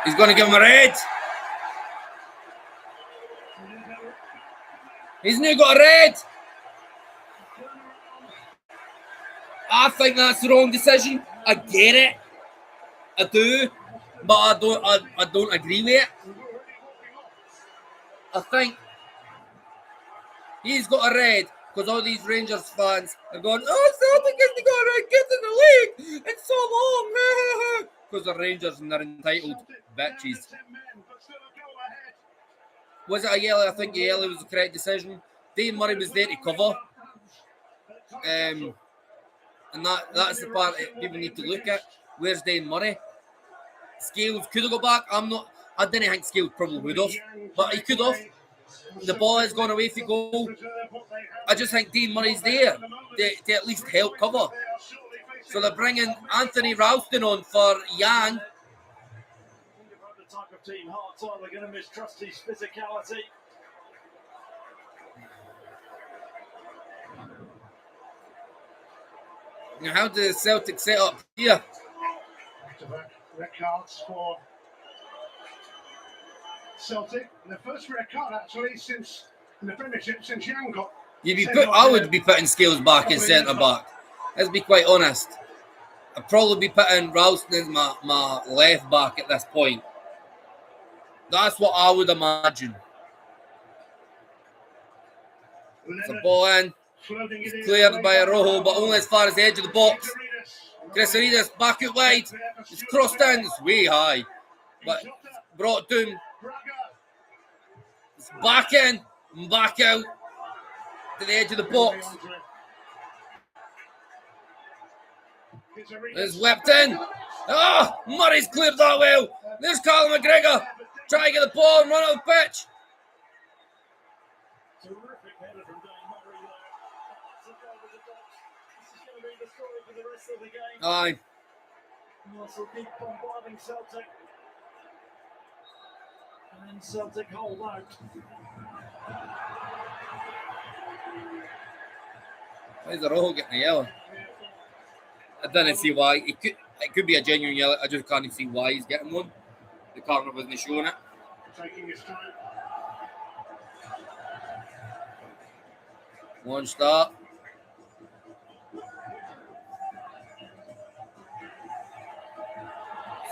He's going to give him a red. He's now got a red. I think that's the wrong decision. I get it. I do. But I don't agree with it. I think he's got a red because all these Rangers fans are going, oh, Celtic hasn't got a red, get in the league. It's so long. Because they're Rangers and they're entitled bitches. Was it a yellow? I think the yellow was the correct decision. Dane Murray was there to cover. And that's the part that people need to look at. Where's Dane Murray? Scales could have got back. I didn't think Scales probably would have, but he could have. The ball has gone away for goal. I just think Dane Murray's there to at least help cover. So they're bringing Anthony Ralston on for Yang. The type of team Hearts are, they're going to mistrust his physicality. Now, how did the Celtic set up here? Red cards for Celtic. The first red card actually since in the Premiership since Yang got. I would be putting Scales back in centre back. Let's be quite honest. I'd probably be putting Ralston as my left back at this point. That's what I would imagine. It's a ball in. It's cleared by Arojo, but only as far as the edge of the box. Chrysaridis back out wide. It's crossed in. It's way high. But brought down. It's back in and back out to the edge of the box. It's whipped in. Oh, Murray's cleared that well. There's Carl McGregor. Try to get the ball and run out the pitch. Terrific header from Dane Murray there. That's a goal with the box. This is going to be the story for the rest of the game. Aye. Russell keep bombarding Celtic. And then Celtic hold out. Why's Arojo getting a yellow? I didn't see why. It could be a genuine yellow. I just can't see why he's getting one. The camera wasn't showing it. Taking his time. One start.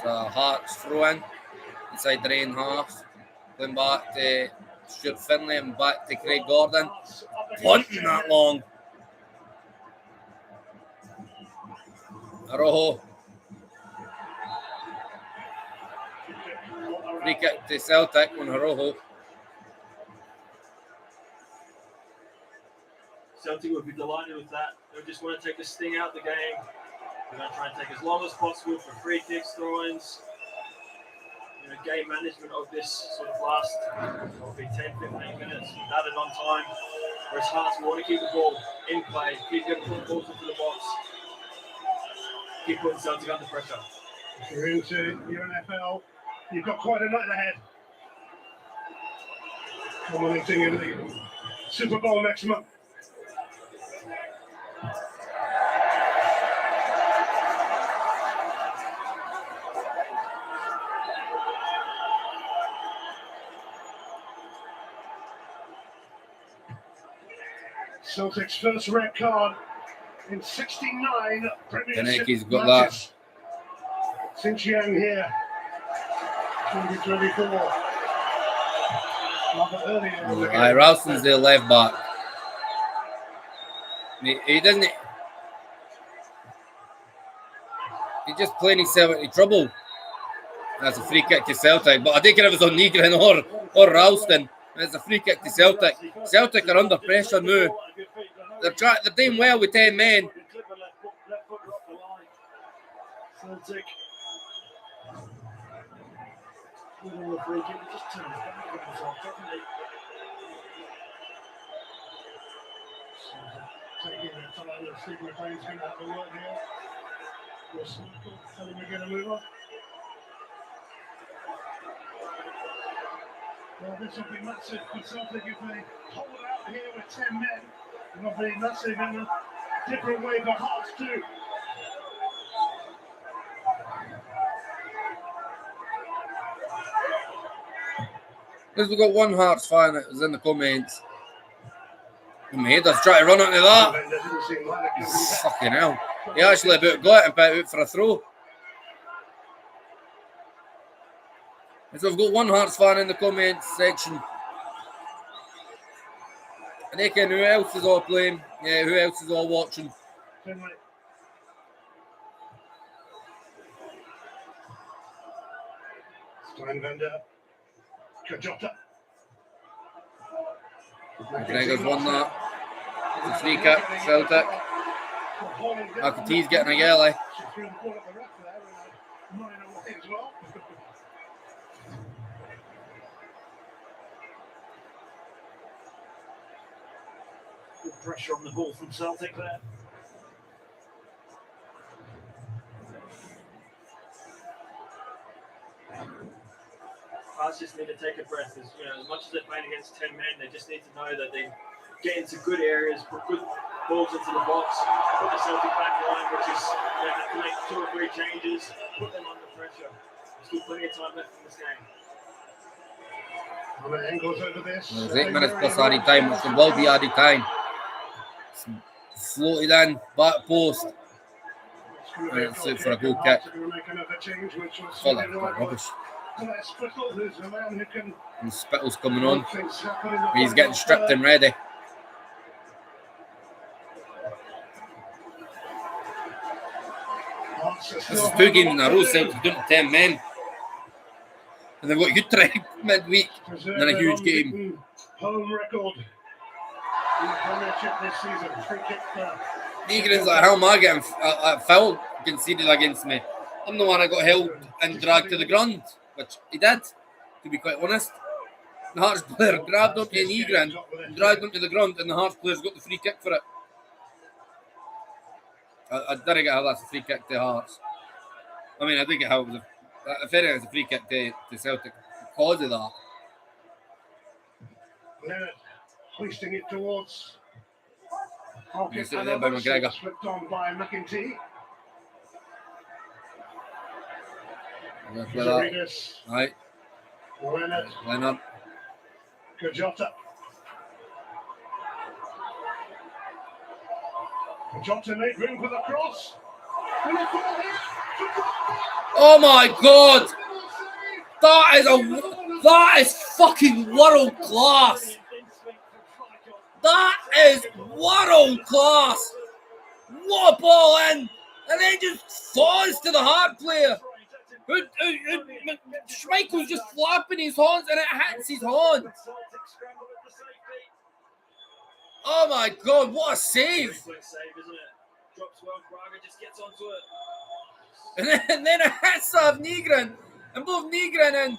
So Hearts throw in inside their own half. Going back to Stuart Finlay and back to Craig Gordon. Punting that long. Arojo. Free kick to Celtic on Haroho. Celtic would be delighted with that. They just want to take the sting out of the game. They're going to try and take as long as possible for free kicks, throw-ins. Game management of this sort of last, will be 10, 15 minutes. Done it on time. Whereas Hearts want to keep the ball in play, keep getting balls into the box, keep putting Celtic under pressure. If you're into your NFL, you've got quite a night ahead. Culminating in the Super Bowl next month. Celtic's first red card in 69 Premiership Kaneki's got matches. Since Yang here, 2024. Rather earlier in the game. Ralston's the left back. He doesn't. He's just playing himself into trouble. That's a free kick to Celtic, but I don't care if it's on Nygren or Ralston. It's a free kick to Celtic. Celtic are under pressure now. They're doing well with 10 men. Celtic. With all the free kick, he just turns back on himself, doesn't he? Taking their time, and Steve McLean's going to have a word here. Tell him we're going to move on. Well, this will be massive for Celtic if they hold out here with 10 men. It'll be massive in a different way for Hearts too. We've got one Hearts fan that was in the comments. Maeder's trying to run into that. Fucking hell. He actually about got it and put it out for a throw. And so we've got one Hearts fan in the comments section. And they can who else is all playing? Yeah, who else is all watching? Steinbender. Kajota. McGregor's won that. It's a free kick, Celtic. McAtee's getting a yellow. Good pressure on the ball from Celtic there. Hearts just need to take a breath. As much as they're playing against 10 men, they just need to know that they get into good areas, put good balls into the box, put the Celtic back line, which is have to make 2 or 3 changes, put them under pressure. There's still plenty of time left in this game. There's 8 minutes plus added time, which will be added time. Floated in, back post. And it's out for a goal kick. Oh, that's rubbish. And Spittle's coming on. He's getting stripped and ready. This is 2 games in a row, Celtic down to 10 men. And they've got Utrecht midweek. And then a huge game. Home record in the Premiership this season. Free kick for Nygren's like, how am I getting a foul conceded against me? I'm the one that got held and dragged to the ground, which he did, to be quite honest. The Hearts player grabbed onto Nygren and dragged him to the ground, and the Hearts player's got the free kick for it. I didn't get how that's a free kick to Hearts. I mean, I did get how it was a free kick to Celtic because of that. Leonard hoisting it towards. It's there by McGregor. Slipped on by McEntee. Right. Leonard. Kajota. Kajota made room for the cross. Oh my God! That is fucking world class. That is world class. What a ball in, and then just falls to the Heart player. Schmeichel's just flapping his horns and it hits his horn. Oh my God, what a save! Excellent save, isn't it? Drops well, Braga just gets onto it. And then it hits off Nygren, and both Nygren and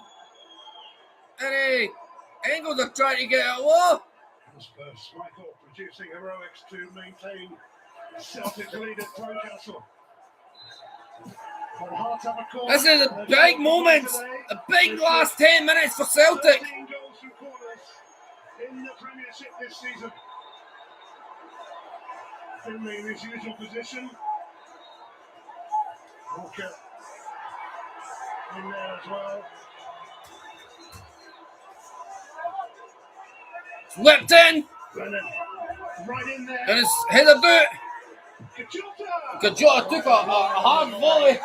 Engels are trying to get it low. Michael producing heroics to maintain Celtic's lead at Tynecastle. This is a big moment, a big last 10 minutes for Celtic. 13 goals from corners in the Premiership this season. Finley in his usual position. Walker in there as well. Whipped in. Brennan right in there. And it's headed out. Kajota took a hard volley.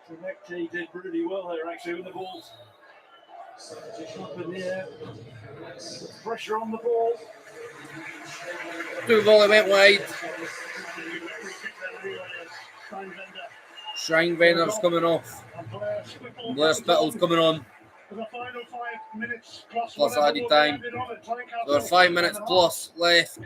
Tremecti did really well there actually with the balls. Just up in the air. Pressure on the ball. Two volley went wide. Scheinwender's coming off. Blair Spittle's coming on. Plus added time. There are 5 minutes plus left.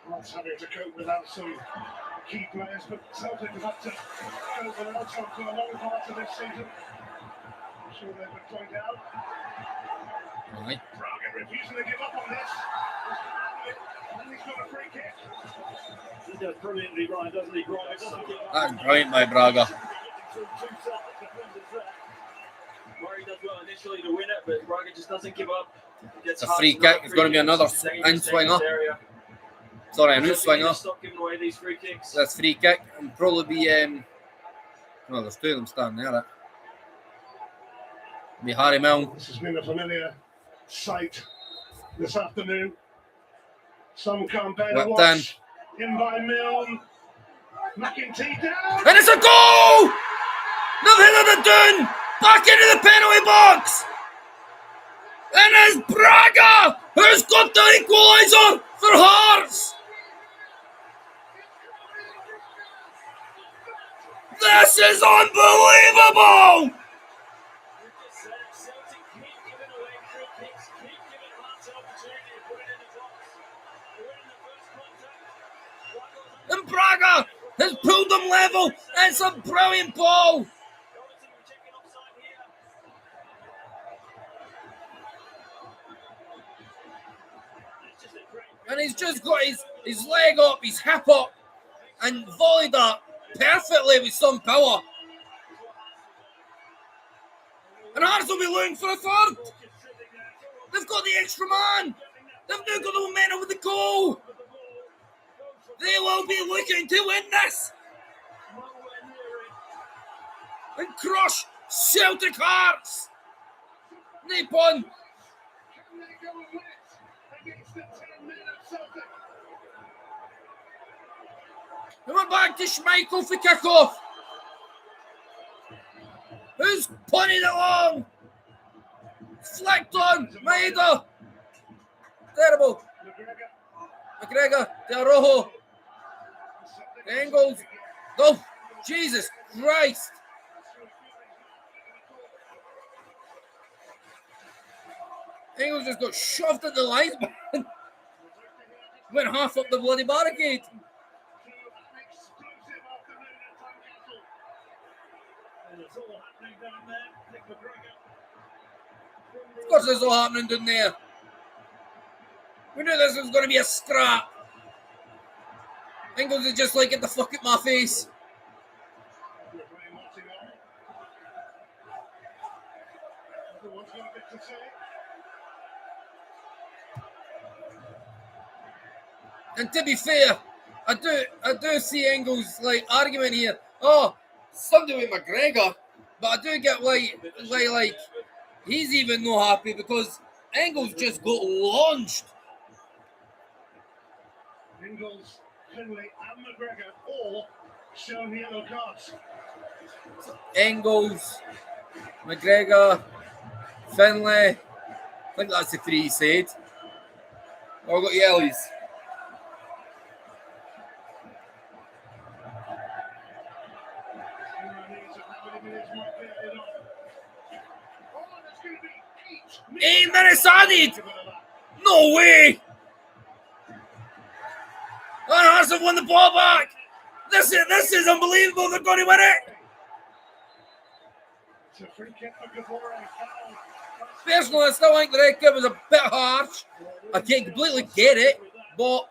Hearts having to cope without some key players, but Celtic have had to cope without some for a long part of this season. I'm sure they would point out. Right. Braga refusing to give up on this. And he's got a free kick. He does brilliantly, Ryan, doesn't he? Braga doesn't give up. That's brilliant by Braga. Murray does well initially to win it, but Braga just doesn't give up. It's a free kick. It's going to be another in-swinger. Sorry, an out-swinger. Stop giving away these free kicks. That's free kick. And probably be... well, there's two of them standing there. Be Harry Milne. This has been a familiar sight this afternoon. Some can't bear to watch. In by Milne. McEntee down. And it's a goal! They've hit it down! Back into the penalty box! And it's Braga who's got the equaliser for Hearts! This is unbelievable! And Braga has pulled them level. It's a brilliant ball. And he's just got his leg up, his hip up, and volleyed that perfectly with some power. And Hearts will be looking for a third. They've got the extra man. They've now got the momentum with the goal. They will be looking to win this and crush Celtic Hearts. Nippon. We went back to Schmeichel for kick-off. Who's punting it long? Flicked on. Maeda. Terrible. McGregor. De Rojo. Engels. Oh, Jesus Christ. Engels just got shoved at the line. Went half up the bloody barricade. Of course it's all happening down there. We knew this was going to be a scrap. Engels is just like, get the fuck out my face. And to be fair, I do see Engels like argument here. Oh, something with McGregor, but I do get like he's even not happy because Engels just got launched. Engels, Finley, and McGregor all Shown yellow cards. Engels, McGregor, Finlay. I think that's the three he said. All got yellows. Eight minutes added. No way. And Hearts have won the ball back. This is unbelievable. They're going to win it. Personally, I still think the red kit was a bit harsh. I can't completely get it, but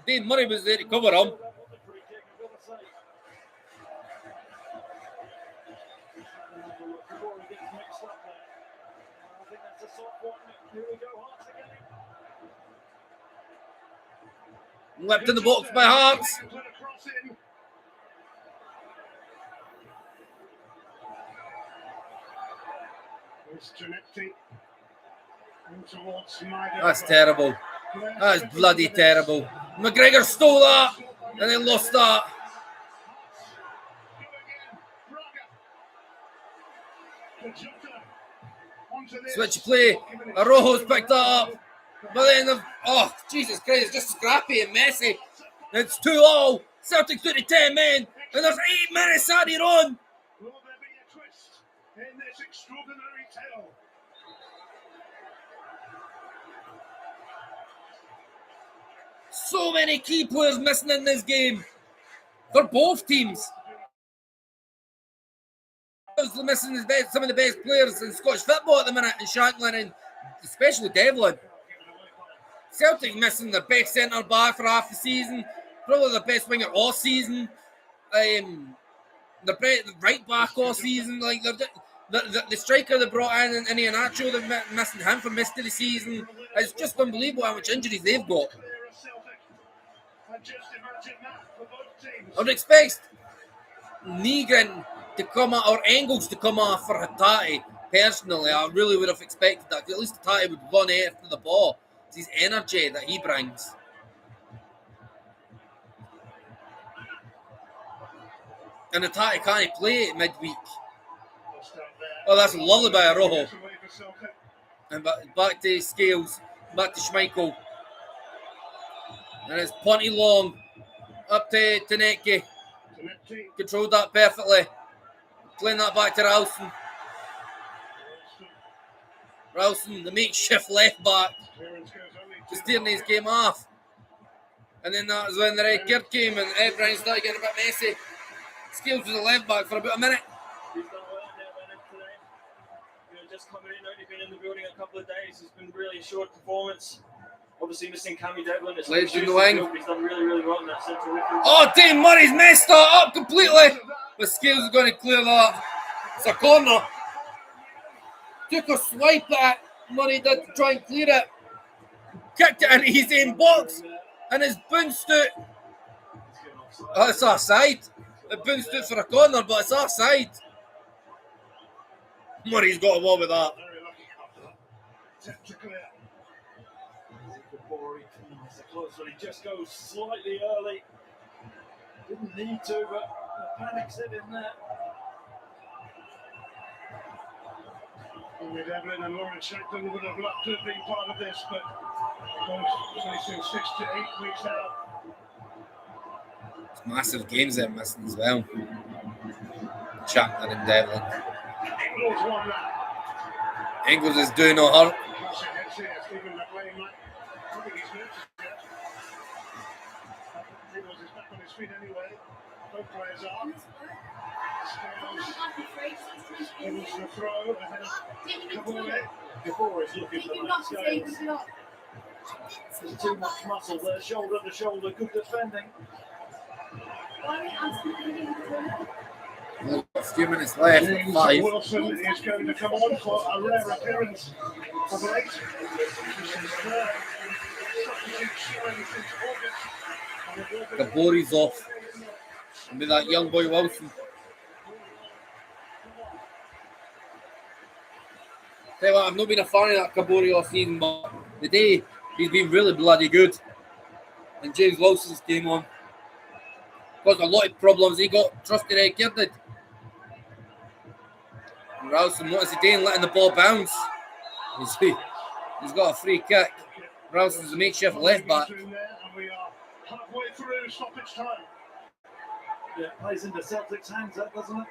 Dave Murray was there to cover him. Leapt in the box by Hearts. That's terrible. That's bloody terrible. McGregor stole that and then lost that. Switch play. Araujo's picked that up. But then, oh, Jesus Christ, it's just scrappy and messy. It's 2-0. Celtic 10 men. And there's 8 minutes added on. Will there be a twist in this extraordinary tale? So many key players missing in this game for both teams. Missing some of the best players in Scottish football at the minute, in Shanklin and especially Devlin. Celtic missing their best centre back for half the season, probably the best winger all season. The right back all season. Like the striker they brought in Iheanacho, they're missing him for most of the season. It's just unbelievable how much injuries they've got. I would expect Negrin to come out, or Engels to come off for Hatate. Personally, I really would have expected that. At least Hatate would run after the ball. It's his energy that he brings. And Hatate can't play midweek. Oh, that's a lullaby, Araujo. And back to Scales, back to Schmeichel. And it's Ponty long, up to Tanecki. Controlled that perfectly. Playing that back to Ralston. Ralston, the makeshift left back. Just tearing his game off. And then that was when the red kit came and everything started getting a bit messy. Scales was the left back for about a minute. He's done well in there, Bennett, today. Just coming in, only been in the building a couple of days. It's been really a short performance. Obviously missing Cammy Devlin. Played in the wing. He's done really, really well in that central midfield. Oh, Dave Murray's messed that up completely. But Scales is going to clear that. It's a corner. Took a swipe at it. Murray did to try and clear it. Kicked it into his own box. And it's bounced it. Oh, it's offside. It bounced it for a corner, but it's offside. Murray's got a wall with that. He just goes slightly early. Didn't need to, but the panic's it in there. With Devlin and Lawrence Shanklin would have loved to have been part of this, but facing 6 to 8 weeks out. It's massive games they're missing as well. Shanklin and Devlin. Engels won that. Engels is doing no hurt. Stephen McLean might putting his notes yet. Engels is back on his feet anyway. Both players are. Engels to throw ahead of Kabore. Kabore is looking for that Scales. There's too much muscle there, shoulder to shoulder, good defending. A few minutes left. James 5. Wilson is going to come on for a rare appearance of late. This is third substitute showing since August. Kabori's off. And with that young boy Wilson. Tell you what, I've not been a fan of that Kabori all season, but today he's been really bloody good. And James Wilson's came on. caused a lot of problems. He got trusted red carded. Ralston, what is he doing? Letting the ball bounce. He's got a free kick. Ralston's the makeshift left back. Halfway through stoppage time. Yeah, it plays into Celtic's hands, that doesn't it?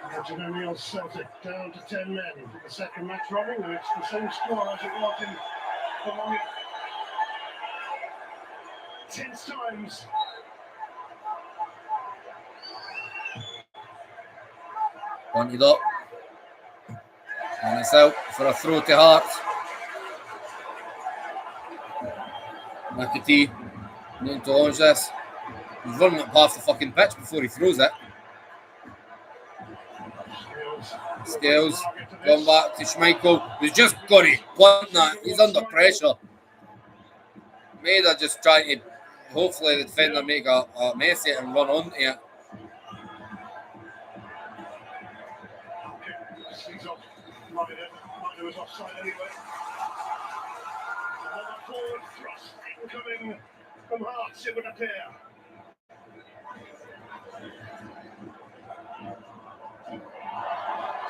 Martin O'Neill's Celtic down to 10 men for the second match running, and it's the same score as it was in among it. Tense times. Pointed up. And it's out for a throw to Hearts. McAtee looking to launch this. He's running up half the fucking pitch before he throws it. Scales going back to Schmeichel, who's just got it. Point that. He's under pressure. Maida just trying to, hopefully the defender make a mess of it and run onto it. Was offside anyway. Another forward thrust incoming from Hearts, it would appear.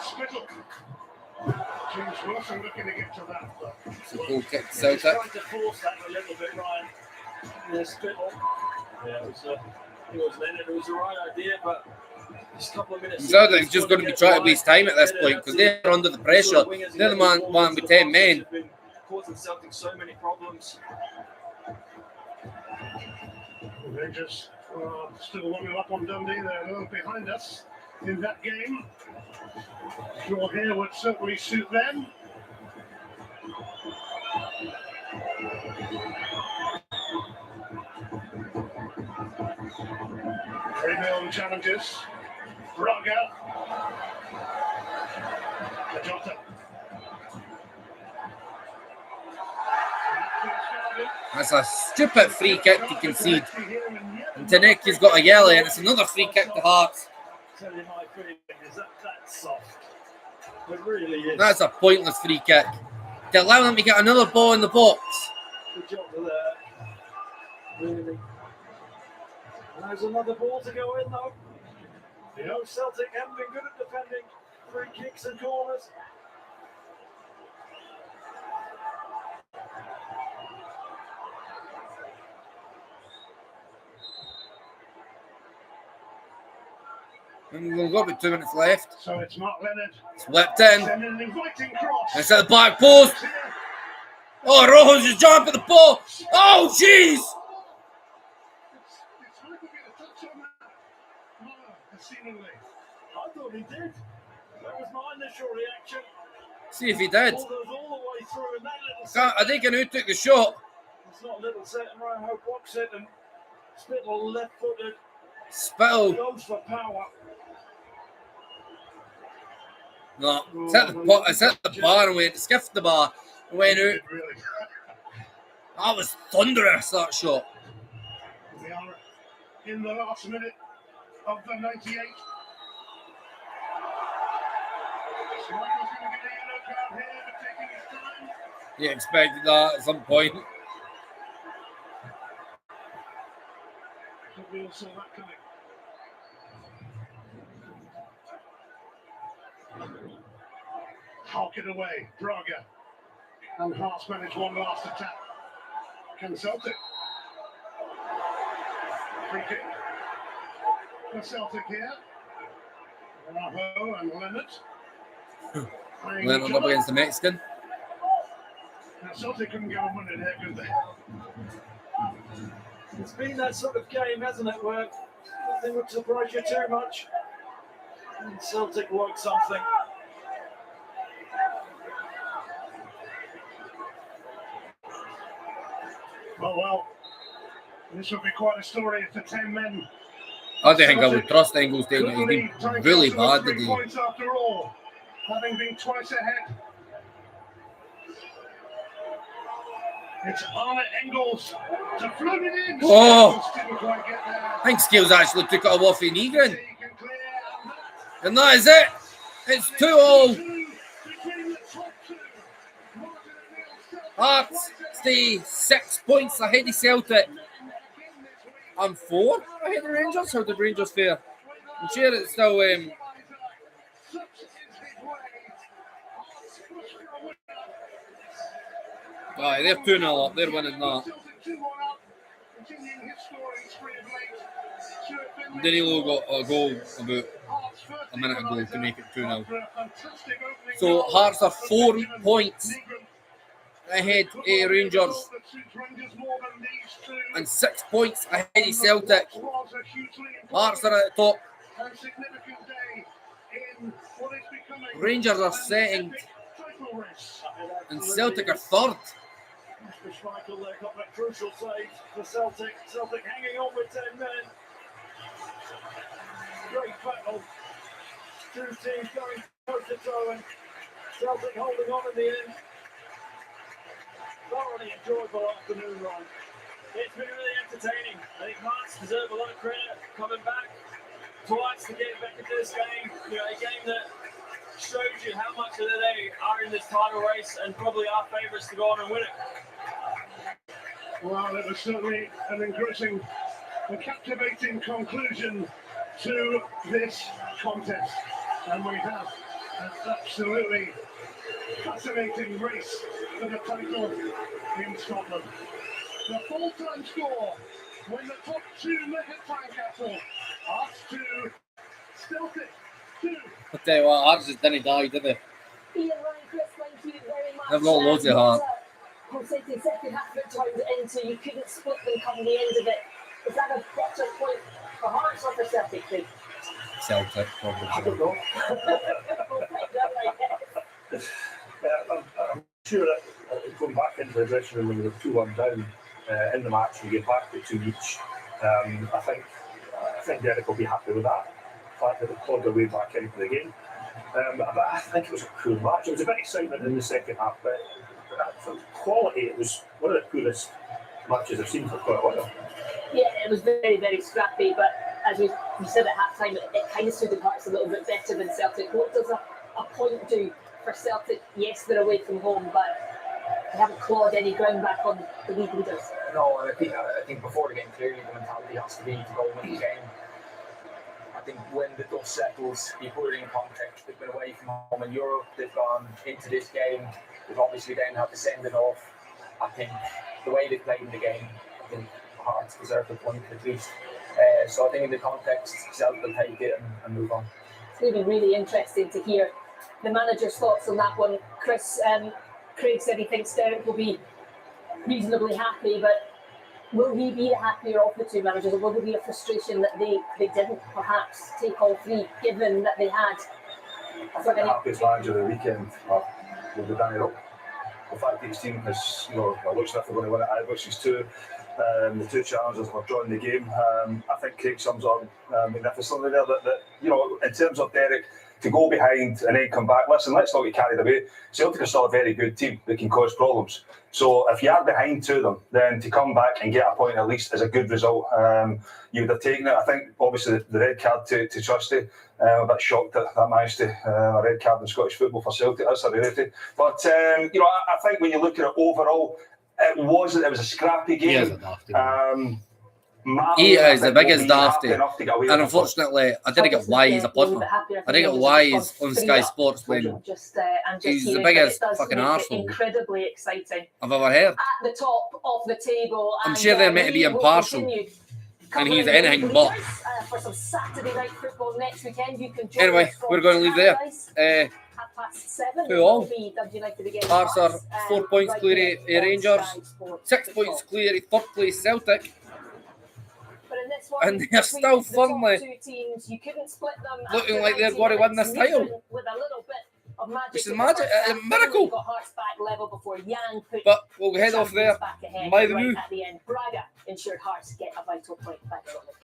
Spittle. James Wilson looking to get to that. It's a goal kick to He's Celtic. trying to force that a little bit, Ryan. Yeah, Spittle. Yeah, it was Leonard. It was the right idea, but just a couple of minutes. Celtic's just going to be trying to waste time at this point because they're under the pressure. They're the man with 10 men. Causing Celtic so many problems. Rangers still 1-0 up on Dundee. They're a little behind us in that game. Draw here would certainly suit them. Three-million challenges. Braga. Majota. That's a stupid free kick to concede. And Taneki's got a yellow and it's another free kick to Hearts. Tell you my feeling is that's soft. It really is. That's a pointless free kick. To allow them to get another ball in the box. Good job for that. Really. And there's another ball to go in though. You know, Celtic haven't been good at defending free kicks and corners. And we've got about 2 minutes left. So it's Mark Leonard. It's whipped in. Sending an inviting cross. It's at the back post. Oh, Rojo's just jumping at the ball. Oh, jeez. It's hard to get a touch on that. Seemingly. I thought he did. That was my initial reaction. See if he did. Ball goes all the way through and that little I think I know who took the shot. It's not little set and Rojo blocks it and Spittle left-footed. Spittle. Goes for power. No, it's at the bar and went, skiffed the bar and went out. That was thunderous, that shot. We are in the last minute of the 98. Schmeichel's going to get a yellow card here for taking his time. You expected that at some point. We all saw that coming. Hawk it away, Braga. And Hearts manage one last attack. Can Celtic? Free kick for Celtic here. Raho and Leonard. Leonard up against the Mexican. Now Celtic couldn't go and win it here, could they? It's been that sort of game, hasn't it, where nothing would surprise you too much. And Celtic worked something. Oh, well, this would be quite a story if the 10 men. I think I would trust Engelstein. He's been really bad today. Points after all, having been twice ahead. It's Arne Engels to float it in. Oh, Didn't quite get there. I think Scales actually took it off in Egren. And that is it. It's 2-2. Hearts 66 points ahead of Celtic. And 4 ahead of Rangers. How did Rangers fare? I'm sure it's still. Aye, they're 2-0 up. They're winning that. Danilo got a goal about a minute ago to make it 2-0. So Hearts are 4 points ahead of Rangers and 6 points ahead of Celtic. Hearts are at the top. Rangers are second and Celtic are third. Mr. Schmeichel there got that crucial save for Celtic. Celtic hanging on with 10 men. Great battle. Two teams going toe to toe, and Celtic holding on in the end. Thoroughly enjoyable afternoon run. It's been really entertaining. I think Hearts deserve a lot of credit coming back twice to get back into this game. You know, a game that shows you how much of they are in this title race and probably our favourites to go on and win it. Well, it was certainly an engrossing and captivating conclusion to this contest. And we have an absolutely fascinating race for the title in Scotland. The full-time score when the top two met at Tynecastle, Hearts 2, Celtic 2. I'll tell you what, Hearts just didn't die, did they? Ian, Ryan, Chris, thank you very much. They've got loads of heart. Pulsating second half it turned into you couldn't split them come the end of it. Is that a better point for Hearts or for Celtic? Celtic, probably. I don't know. I'm sure that going back into the dressing room when we were 2-1 down in the match, we get back to 2 each. I think Derek will be happy with that. The fact that they clawed their way back into the game. But I think it was a cool match. It was a bit excitement in the second half, but for quality, it was one of the coolest matches I've seen for quite a while. Yeah, it was very, very scrappy, but as we said at half time, it kind of suited Hearts a little bit better than Celtic. What does a point do for Celtic? Yes, they're away from home, but they haven't clawed any ground back on the league leaders. No, and I think before the game, clearly the mentality has to be to go win the game. I think when the dust settles, you put it in context. They've been away from home in Europe, they've gone into this game, they've obviously then had to send it off. I think the way they played in the game, I think Hearts deserve the point at least. So I think in the context, Celtic will take it and move on. It's going to be really interesting to hear the manager's thoughts on that one. Chris, Craig said he thinks Derek will be reasonably happy, but will he be the happier of the two managers, or will there be a frustration that they didn't perhaps take all three, given that they had? I think the happiest manager of the weekend will be Danny Rowe. The fact that his team has, looks like they're going to win it, which is two. The two challengers were drawing the game. I think Craig sums up magnificently there that in terms of Derek, to go behind and then come back. Listen, let's not get carried away. Celtic are still a very good team that can cause problems. So if you are behind to them, then to come back and get a point at least is a good result. You would have taken it. I think obviously the red card to Trusty. I'm a bit shocked that managed to a red card in Scottish football for Celtic. That's a rarity. But I think when you look at it overall, it was a scrappy game. He is the biggest dafty, and unfortunately, I didn't get why he's a punter. I didn't get why he's on Sky Sports when he's the biggest fucking arsehole Incredibly exciting I've ever heard. at the top of the table. I'm sure they're meant to be impartial, and he's anything but. For some Saturday night football next weekend, you can join Anyway, we're going to leave there. 7:30. 2-all. Hearts are 4 points clear of Rangers, 6 points clear of third place Celtic. And they're still firmly looking like they're going to win this title. Which is magic, a miracle. But we'll head off there. Bye the new. Braga ensured Hearts get a vital point back.